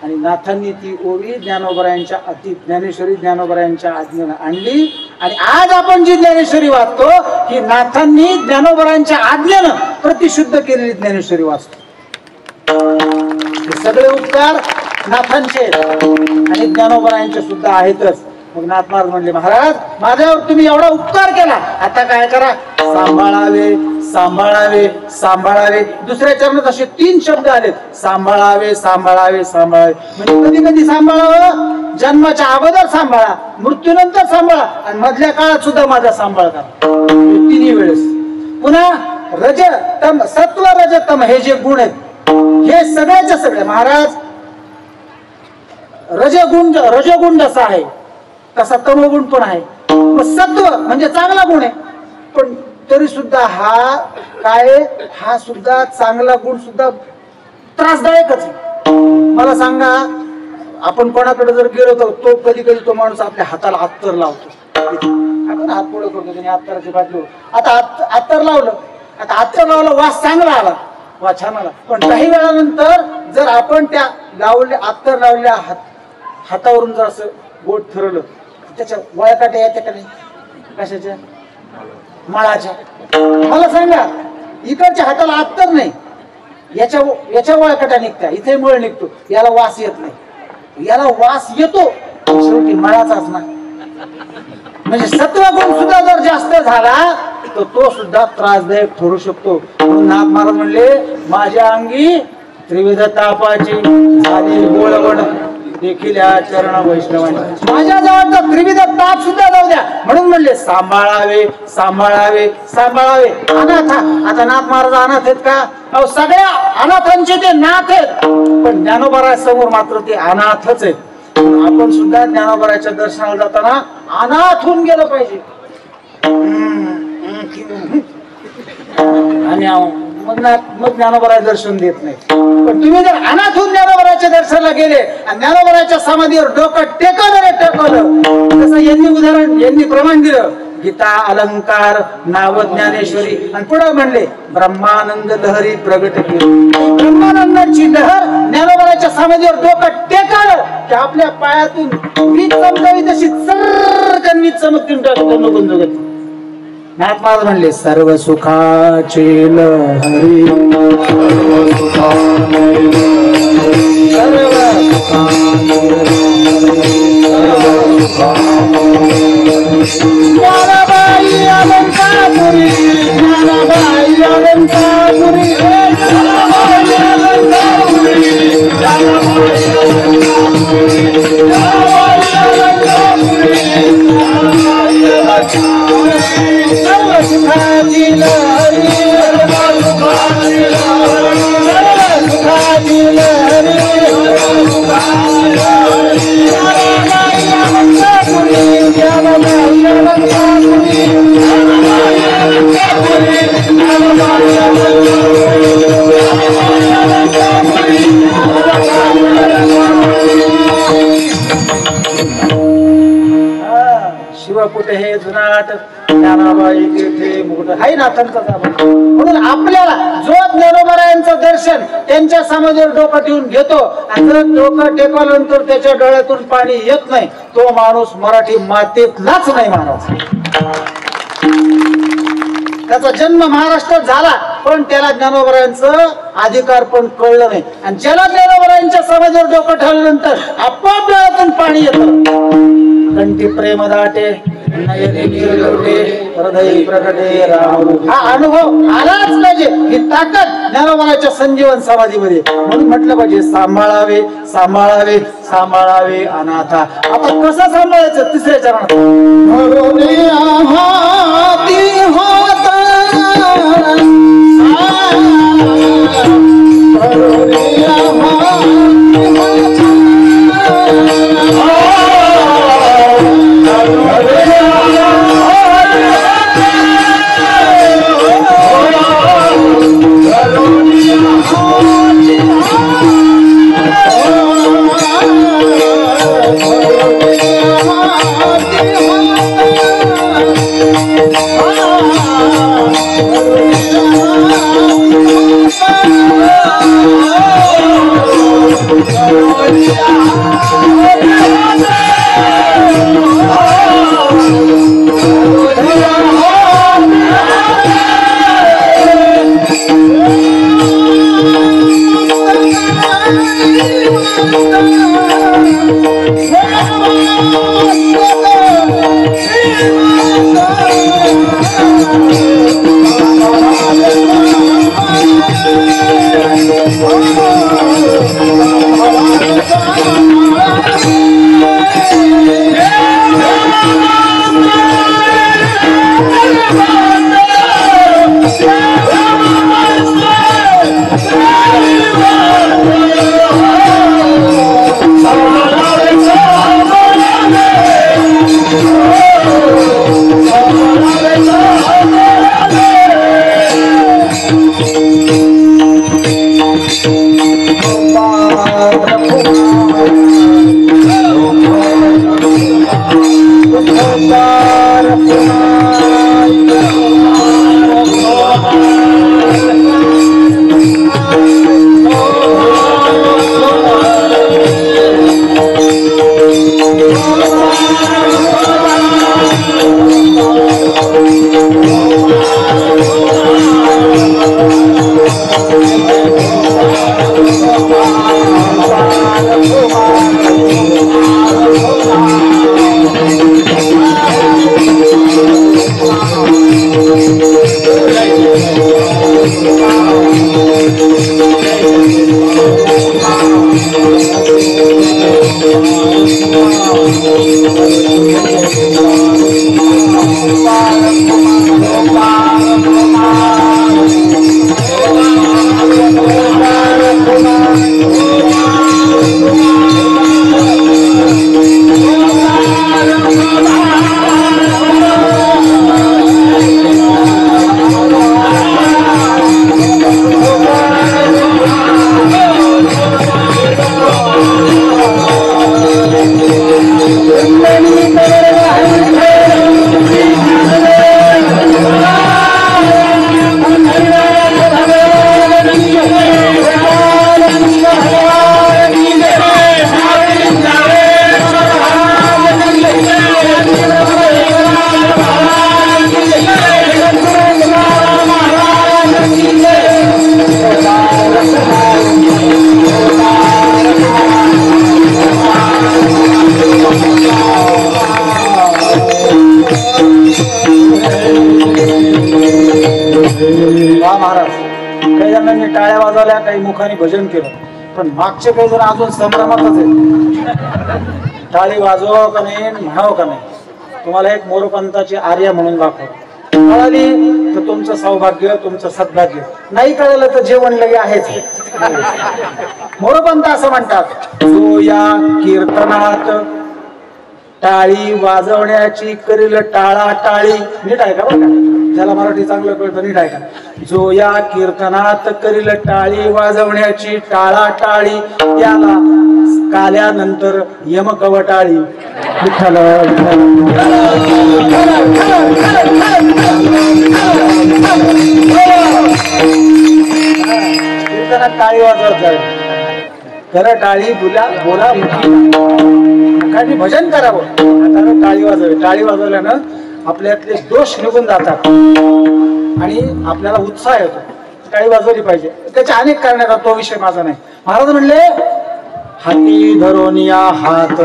आणि नाथांनी ती ओवी ज्ञानोबरायांच्या ज्ञानेश्वरी ज्ञानोबरायांच्या आज्ञेनं आणली. आणि आज आपण जी ज्ञानेश्वरी वाचतो ही नाथांनी ज्ञानोबरायांच्या आज्ञेनं प्रतिशुद्ध केलेली ज्ञानेश्वरी वाचतो. हे सगळे उपकार नाथांचे आणि ज्ञानोबरायांचे सुद्धा आहेतच. मग नाथ महाराज म्हणले महाराज माझ्यावर तुम्ही एवढा उपकार केला, आता काय करा, सांभाळावे सांभाळावे सांभाळावे. दुसऱ्या चरणात असे 3 शब्द आलेत, सांभाळावे सांभाळावे सांभाळावे. म्हणजे कधी कधी सांभाळावं, जन्माच्या अगोदर सांभाळा, मृत्यूनंतर सांभाळा आणि मधल्या काळात सुद्धा माझा सांभाळ करा. 3 वेळेस. पुन्हा रज तम सत्व रज तम हे जे गुण आहेत हे सगळ्याच्या सगळे महाराज रजगुण जसा आहे तसा तमोगुण पण आहे. मग सत्व म्हणजे चांगला गुण आहे, पण तरी सुद्धा हा सुद्धा चांगला गुण सुद्धा त्रासदायकच आहे. मला सांगा, आपण कोणाकडे जर गेलो तर तो कधी तो माणूस आपल्या हाताला अत्तर लावतो. आपण हात पुढे करतो त्याने अत्तराची बाटली. आता अत्तर लावलं, वास चांगला आला, वा छान आला. पण काही वेळानंतर जर आपण त्या अत्तर लावलेल्या हातावरून जर असं बोट ठरवलं त्याच्या वळकाट्या येत्या का नाही, कशाच्या, मळाच्या. मला सांगा, इकडच्या हाताला अत्तर नाही, याच्या वळकाट्या निघत्या, इथे मळ निघतो, याला वास येत नाही. याला वास येतो शेवटी मळाचाच ना. म्हणजे सत्वगुण सुद्धा जर जास्त झाला तर तो सुद्धा त्रासदायक ठरू शकतो. म्हणून नाथ महाराज म्हणले माझ्या अंगी त्रिविध तापाची झाली बोळवण देखील या चरण वैष्णवांनी. माझ्या जवळचा त्रिविध ताप सुद्धा जाऊ द्या म्हणून म्हणले सांभाळावे सांभाळावे सांभाळावे. अनाथ, आता नाथ महाराज अनाथ आहेत का? अहो सगळ्या अनाथांचे ते नाथ आहेत, पण ज्ञानोबा समोर मात्र ते अनाथच आहेत. आपण सुद्धा ज्ञानोबाच्या दर्शनाला जाताना अनाथ होऊन गेलं पाहिजे. आणि मग ज्ञानोबाचं दर्शन देत नाही. पण तुम्ही जर अनाथ होऊन ज्ञानोबाच्या दर्शनाला गेले आणि ज्ञानोबाच्या समाधीवर डोकं टेकवलं तसं यांनी प्रमाण दिलं. गीता अलंकार नाव ज्ञानेश्वरी आणि पुढे म्हणले ब्रह्मानंद लहरी प्रगट केली. ब्रह्मानंदाची लहर ज्ञानोबाच्या समाधीवर डोकं टेकवलं की आपल्या पायातून वीज चमकावी तशी चर्कन वीज चमकून टाकतो. नाथ महाराज म्हणले सर्व सुखाचे लहरी ज्ञानाबाई अलंकापुरी ज्ञानाबाई अलंकापुरी शिवपुट हे जुनाट ज्ञानाबाई तिथे मुकुट आहे ना त्यांचा म्हणून आपल्याला जो ज्ञानोबरायांचं दर्शन त्यांच्या समाजावर डोकं ठेवून घेतो आणि जर डोकं टेकवल्यानंतर त्याच्या डोळ्यातून पाणी येत नाही तो माणूस मराठी मातेतलाच नाही माणूस. त्याचा जन्म महाराष्ट्रात झाला पण त्याला ज्ञानोबरायांचं अधिकार पण कळलं नाही आणि ज्याला ज्ञानोबरायांच्या समाजावर डोकं ठेवल्यानंतर आपोआप डोळ्यातून पाणी येतं. कंठी प्रेम दाटे हृदय प्रकटे राम हा अनुभव आलाच पाहिजे. ही ताकद ज्ञानोबराच्या संजीवन समाधीमध्ये म्हणून म्हटलं पाहिजे सांभाळावे सांभाळावे सांभाळावे अनाथा. आता कसं सांभाळायचं तिसऱ्या चरणात काही मुखाने भजन केलं पण मागचे काही जण अजून संभ्रमातच आहे. टाळी वाजवावं का नाही म्हणावं का नाही. तुम्हाला एक मोरपंताची आर्या म्हणून दाखवतो. कळाली तर तुमचं सौभाग्य तुमचं सद्भाग्य, नाही कळलं तर जेवण लगे आहेच. मोरपंत असं म्हणतात जो या कीर्तनात टाळी वाजवण्याची करील टाळा टाळी. नीट आहे का बघा, ज्याला मराठी चांगलं कळतं नीट आहे का. जो या कीर्तनात करील टाळी वाजवण्याची टाळा टाळी त्याला काल्यानंतर यमकवटाळी. विठ्ठल कर टाळी बोला मुखाने भजन करावं, हाताने टाळी वाजवावी. टाळी वाजवल्यानं आपल्यातले दोष निघून जातात आणि आपल्याला उत्साह येतो. टाळी वाजवली पाहिजे. त्याचे अनेक कारण आहेत, तो विषय माझा नाही. महाराज म्हणले हाती धरून या हात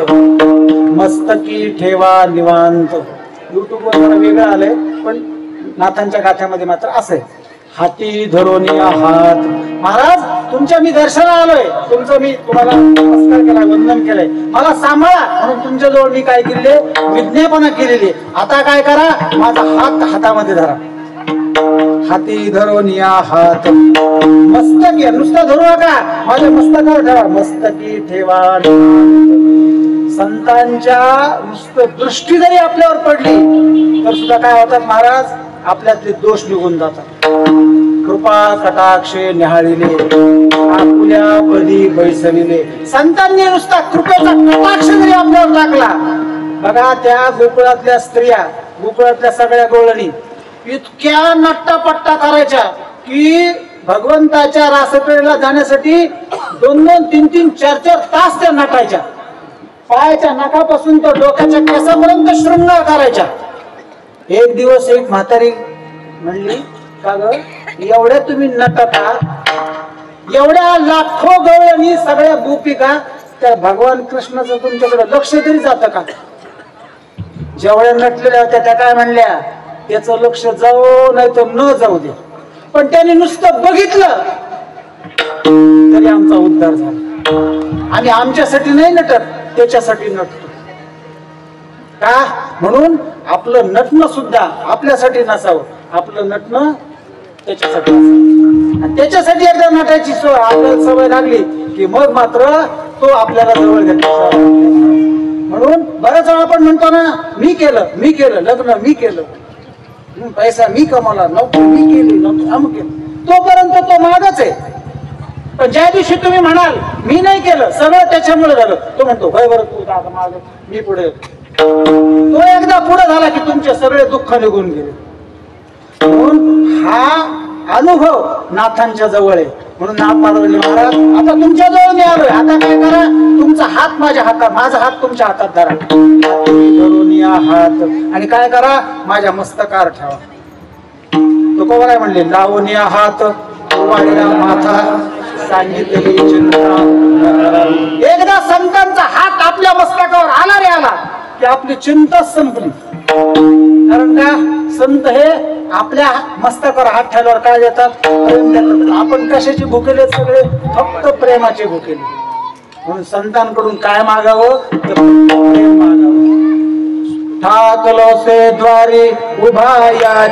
मस्तकी ठेवा निवांत. युट्यूबवर जरा वेगळं आलंय, पण नाथांच्या गाथ्यामध्ये मात्र असं हाती धरून या हात. महाराज तुमच्या मी दर्शनाला आलोय, तुमचं मी तुम्हाला नमस्कार केलाय, वंदन केलंय, मला सांभाळा म्हणून तुमच्या जवळ मी काय केले, विज्ञापना केलेली. आता काय करा, माझा हात हातामध्ये धरा. हाती धरून या हात मस्तकी, नुसतं धरू नका, माझ्या मस्तकावर ठेवा. मस्तकी ठेवा. संतांच्या नुसतं दृष्टी जरी आपल्यावर पडली तर सुद्धा काय होतात महाराज, आपल्यातले दोष निघून जातात. कृपा कटाक्षे निहाळिले आपुल्या पदी बैसलिले. संतांनी नुसता कृपेचा कटाक्ष जरी आपल्यावर टाकला, बघा त्या गोकुळातल्या स्त्रिया, गोकुळातल्या सगळ्या गोळणी इतक्या नट्टापट्टा करायच्या की भगवंताच्या रासक्रीडेला जाण्यासाठी 2-2, 3-3, 4-4 तास त्या नटायच्या. पायाच्या नखापासून तर डोक्याच्या केसापर्यंत शृंगार करायच्या. एक दिवस एक म्हातारी म्हणली, का ग एवढ्या तुम्ही नटता, एवढ्या लाखो गवळणी सगळ्या गोपिका, त्या भगवान कृष्णाचं तुमच्याकडे लक्ष तरी जातं का? जेवढ्या नटलेल्या होत्या त्या काय म्हणल्या, त्याचं लक्ष जाऊ नाही तर न जाऊ दे, पण त्याने नुसतं बघितलं तरी आमचा उद्धार झाला. आम्ही आमच्यासाठी नाही नटत, त्याच्यासाठी नटतो. का? म्हणून आपलं नटणं सुद्धा आपल्यासाठी नसावं, आपलं नटणं त्याच्यासाठी असावं. आणि त्याच्यासाठी एकदा नटायची आपल्याला सवय लागली की मग मात्र तो आपल्याला जवळ घेतो. म्हणून बऱ्याच वेळा आपण म्हणतो ना, मी केलं लग्न, मी केलं, पैसा मी कमावला, नोकरी मी केली, अमुक केलं, तोपर्यंत तो मागच आहे. पण ज्या दिवशी तुम्ही म्हणाल मी नाही केलं, सगळं त्याच्यामुळे झालं, तो म्हणतो होय बरं तू आता माग, मी पुढे. तो एकदा पुढे झाला की तुमचे सगळे दुःख निघून गेले. म्हणून हा अनुभव नाथांच्या जवळ आहे. म्हणून नाथ महाराज आता तुमच्या जवळ मी आलोय, आता काय करा, तुमचा हात माझ्या हातात, माझा हात तुमच्या हातात धरा. धरून या हात आणि काय करा, माझ्या मस्तकावर ठेवा. तुकोबा काय म्हणले, लावून या हात माथा सांगितलेली चिंता. एकदा संतांचा हात आपल्या मस्तकावर आला रे आला की आपली चिंताच संपली. कारण का, संत हे आपल्या मस्तकावर हात ठेवल्यावर काय देतात, प्रेम देतात. आपण कशाची भुकेले, सगळे फक्त प्रेमाचे भुकेले. म्हणून संतांकडून काय मागावं, तर प्रेम मागावं. ठाकलो से द्वारी उभाया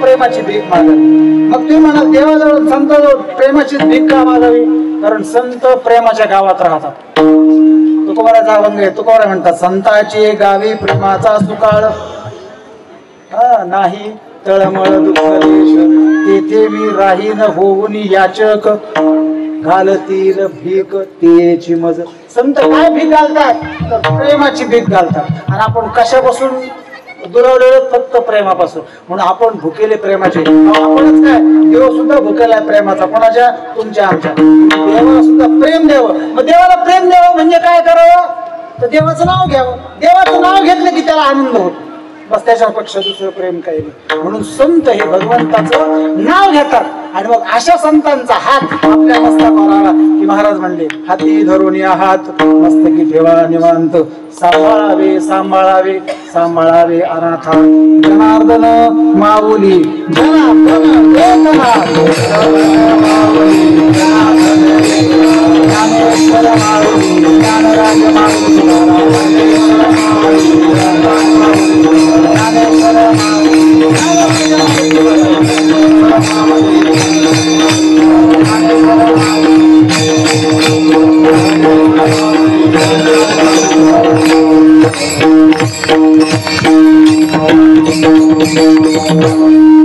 प्रेमाची भीक मागावी. मग तुम्ही म्हणाल देवाजवळ संताजवळ प्रेमाची भीक का मागावी, कारण संत प्रेमाच्या गावात राहतात. तुकोबाराचा अभंग आहे, तुकोबारा म्हणतात, संताची गावी प्रेमाचा सुकाळ नाही तळमळ दुःख देश, तेथे मी राहीन होऊन याचक, घालतील भीक तेची मज. संत काय भीक घालतात, तर प्रेमाची भीक घालतात. आणि आपण कशापासून दुरावलेले, फक्त प्रेमापासून. म्हणून आपण भुकेले प्रेमाचे. आपणच काय, देव सुद्धा भुकेला आहे प्रेमाचा. कोणाच्या, तुमच्या आमच्या. देवाला सुद्धा प्रेम द्यावं. मग देवाला प्रेम द्यावं म्हणजे काय करावं, तर देवाचं नाव घ्यावं. देवाचं नाव घेतलं की त्याला आनंद होतो. बस त्याच्यापेक्षा दुसरं प्रेम काही नाही. म्हणून संत हे भगवंताचं नाव घेतात आणि मग अशा संतांचा हात आपल्या मस्तकावर आला की महाराज म्हणले हाती धरून या हात मस्तकी ठेवा निवांत सांभाळावे सांभाळावे सांभाळावे अनाथा जनार्दन माऊली जनार्दन एकनाथ माऊली ज्ञानेश्वर माऊली ज्ञानराज माऊली ज्ञानेश्वर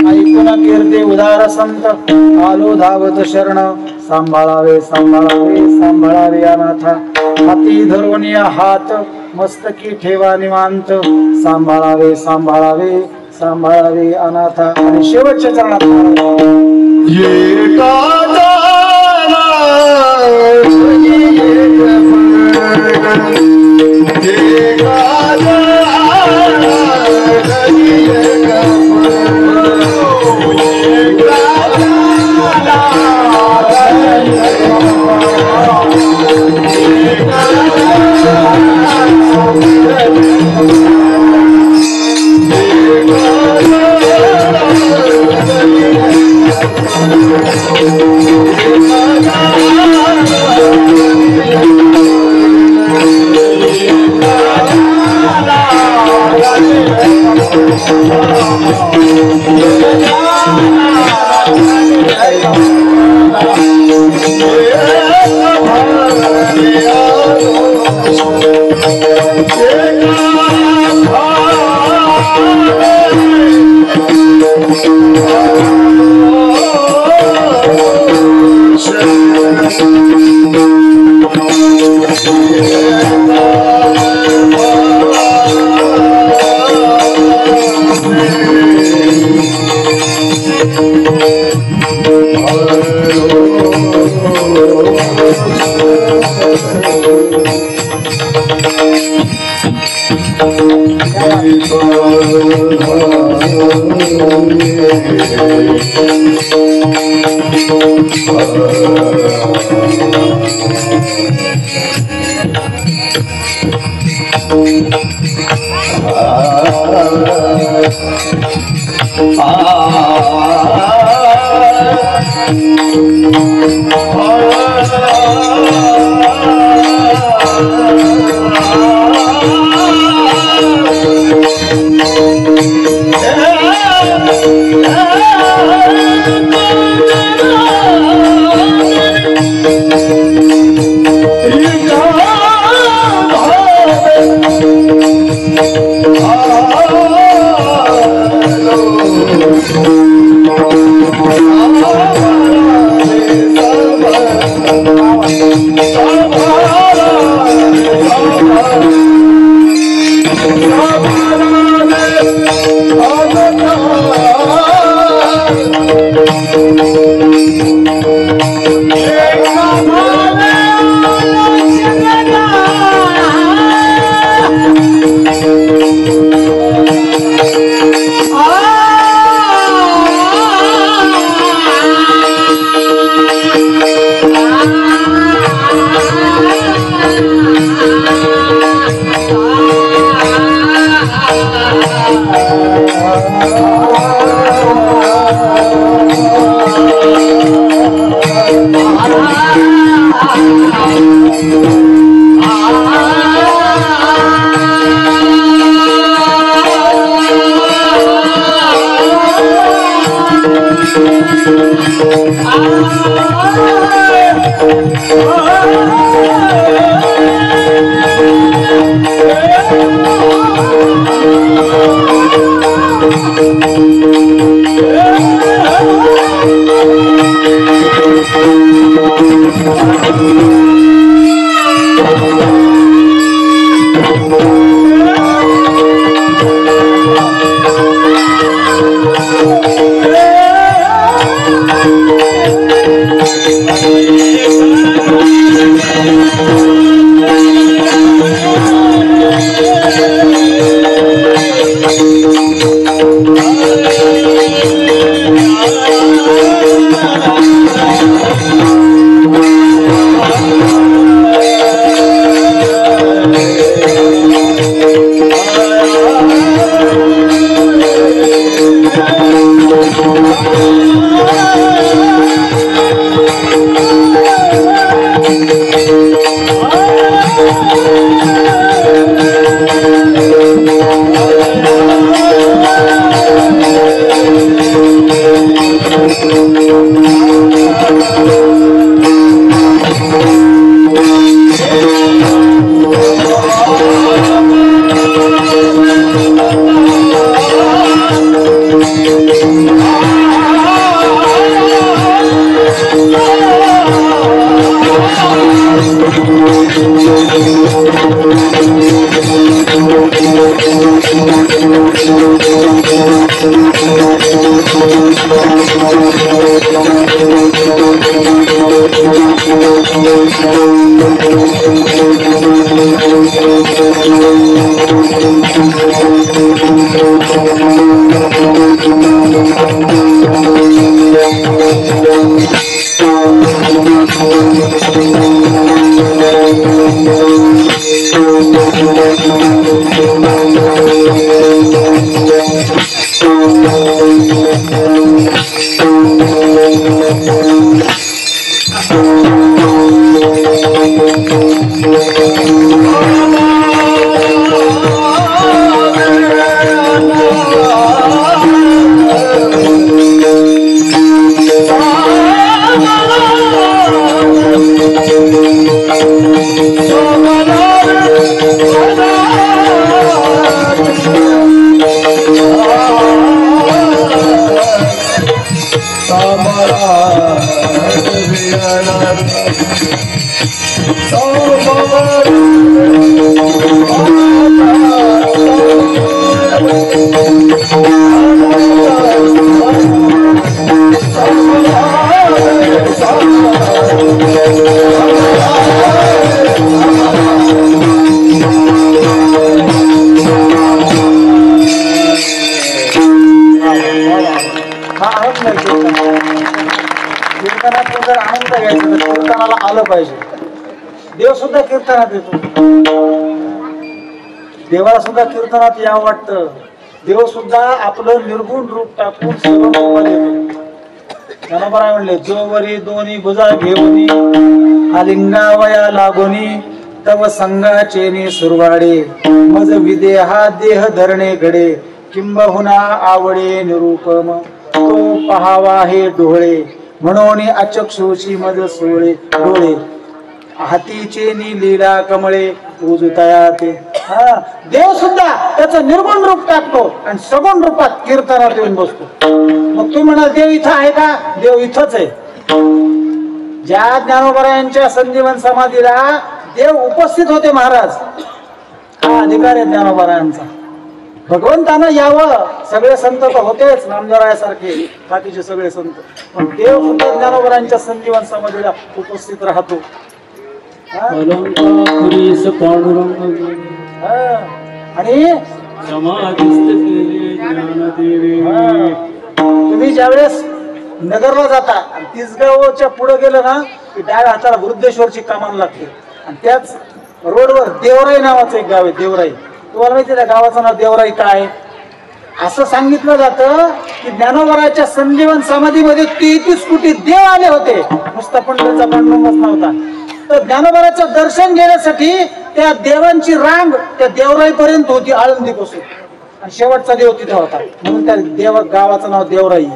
ऐकून कीर्ती उदार संत आलो धावत शरण सांभाळावे सांभाळावे सांभाळावे अनाथा हाती धरून या हात मस्तकी ठेवा निवांत सांभाळावे सांभाळावे सांभाळावे अनाथा. आणि शेवटच्या चरणात देव सुद्धा कीर्तनात येतो. देवाला सुद्धा कीर्तनात यावं वाटतं. देव सुद्धा आपलं निर्गुण रूप टाकून सगळं रूपात येतो. ज्ञानोबा म्हणले, जोवरी दोन्ही भुजा घेऊनी आलिंगावया लागोनी तव संगाचेनी सुरवाडे मज विदेहा देह धरणे घडे किंबहुना आवडे निरूपम तो पहावा हे डोळे म्हणून अचक्षुची मज सोळे डोळे हातीचे नी लीला कमळे उजतया ते. देव सुद्धा त्याचं निर्गुण रूप टाकतो आणि सगुण रूपात कीर्तनात येऊन बसतो. मग तुम्ही म्हणाल देव इथं आहे का? देव इथंच आहे. ज्या ज्ञानोबरायांच्या संजीवन समाधीला देव उपस्थित होते महाराज, हा अधिकार आहे ज्ञानोबरायांचा. भगवंतानं यावं, सगळे संत तर होतेच नामदेवरायासारखे बाकीचे सगळे संत, पण देव सुद्धा ज्ञानोबरायांच्या संजीवन समाधीला उपस्थित राहतो. आणि तुम्ही ज्यावेळेस नगरला जाता तिसगावच्या पुढे गेलं ना की डाव्या हाताला वृद्धेश्वरची कमान लागते आणि त्याच रोडवर देवराई नावाचं एक गाव आहे. देवराई, तुम्हाला माहिती आहे त्या गावाचं नाव देवराई काय? असं सांगितलं जातं की ज्ञानोबराच्या संजीवन समाधीमध्ये 33 कोटी देव आले होते. नुसता पण त्यांचा पांडुरंगच नव्हता. तर ज्ञानोबराचं दर्शन घेण्यासाठी त्या देवांची रांग त्या देवराई पर्यंत होती, आळंदी पासून, आणि शेवटचा देव तिथे होता. म्हणून त्या देव गावाचं नाव देवराई.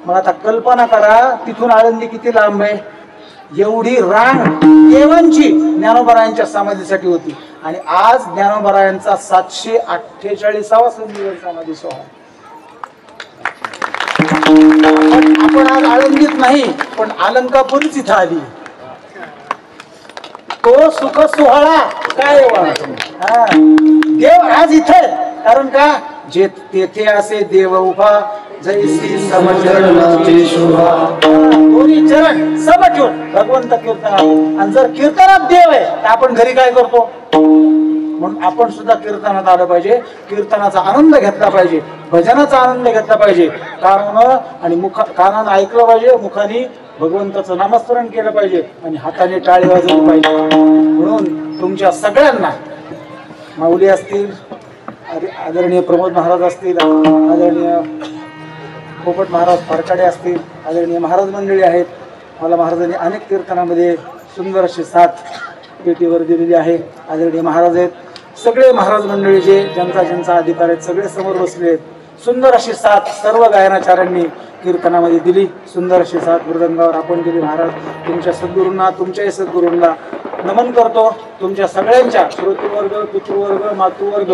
मला आता कल्पना करा तिथून आळंदी किती लांब आहे. एवढी रांग देवांची ज्ञानोबरायांच्या समाधीसाठी होती. आणि आज ज्ञानोबरायांचा 748वा संजीवन समाधी सोहळा. आपण आज आळंदीत नाही पण अलंकापुरीच इथं आली. तो सुख सोहळा काय देव आज इथे, कारण का जे तेथे असे देव उभा जैसी समचरणाची शोभा. दोन्ही चरण सम ठेवून भगवंत कीर्तनात. आणि जर कीर्तनात देव आहे तर आपण घरी काय करतो? म्हणून आपण सुद्धा कीर्तनात आलं पाहिजे, कीर्तनाचा आनंद घेतला पाहिजे, भजनाचा आनंद घेतला पाहिजे. कानानं ऐकलं पाहिजे, मुखाने भगवंताचं नामस्मरण केलं पाहिजे आणि हाताने टाळी वाजवली पाहिजे. म्हणून तुमच्या सगळ्यांना माऊली असतील, आदरणीय प्रमोद महाराज असतील, आदरणीय पोपट महाराज फरकाडे असतील, आदरणीय महाराज मंडळी आहेत. मला महाराजांनी अनेक कीर्तनामध्ये सुंदर अशी साथ पेटीवर दिलेली आहे. आदरणीय महाराज आहेत. सगळे महाराज मंडळी ज्यांचा अधिकार आहेत सगळे समोर बसले आहेत. सुंदर अशी साथ सर्व गायनाचार्यांनी कीर्तनामध्ये दिली. सुंदर अशी साथ मृदंगावर आपण दिली. महाराज तुमच्या सद्गुरूंना, तुमच्याही सद्गुरूंना नमन करतो. तुमच्या सगळ्यांच्या श्रोतृवर्ग, पितृवर्ग, मातृवर्ग,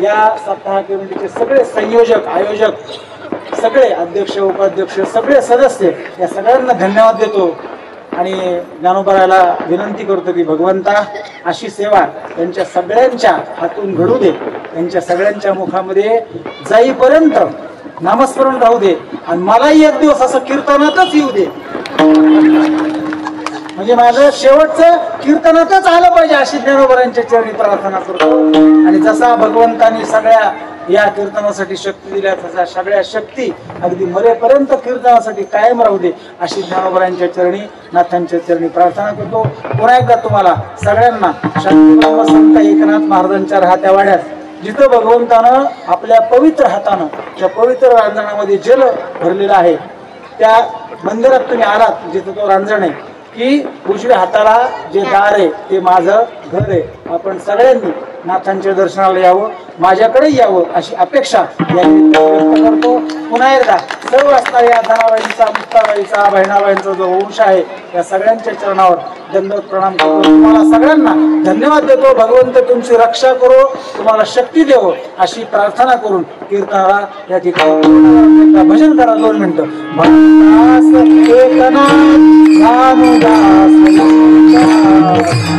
या सप्ताह कमिटीचे सगळे संयोजक, आयोजक, सगळे अध्यक्ष, उपाध्यक्ष, सगळे सदस्य, या सगळ्यांना धन्यवाद देतो. आणि ज्ञानोबरायाला विनंती करतो की भगवंता अशी सेवा त्यांच्या सगळ्यांच्या हातून घडू दे, त्यांच्या सगळ्यांच्या मुखामध्ये जाईपर्यंत नामस्मरण राहू दे आणि मलाही एक दिवस असं कीर्तनातच येऊ दे. म्हणजे माझं शेवटचं कीर्तनातच आलं पाहिजे अशी ज्ञानोबरांच्या चरणी प्रार्थना करतो. आणि जसा भगवंतांनी सगळ्या या कीर्तनासाठी शक्ती दिल्या तसा सगळ्या शक्ती अगदी मरेपर्यंत कीर्तनासाठी कायम राहू दे अशी ज्ञानोबरांच्या चरणी नाथांच्या चरणी प्रार्थना करतो. पुन्हा एकदा तुम्हाला सगळ्यांना शांती संत एकनाथ महाराजांच्या राहत्या वाड्यात जिथं भगवंतानं आपल्या पवित्र हातानं त्या पवित्र रांजणामध्ये जल भरलेलं आहे त्या मंदिरात तुम्ही आलात जिथं तो रांजण आहे की उजव्या हाताला जे दार आहे ते माझं घर आहे. आपण सगळ्यांनी नाथांच्या दर्शनाला यावं माझ्याकडे यावं अशी अपेक्षा या व्यक्त करतो. पुन्हा एकदा सर्व असणाऱ्या धनाबाईंचा मुक्ताबाईचा बहिणाबाईंचा जो वंश आहे या सगळ्यांच्या चरणावर दंडवत प्रणाम करतो. तुम्हाला सगळ्यांना धन्यवाद देतो. भगवंत तुमची रक्षा करो तुम्हाला शक्ती देवो अशी प्रार्थना करून कीर्तनाला या ठिकाणी भजन करा 2 मिनिटं. भक्तास एकनाथ रामदास एकनाथ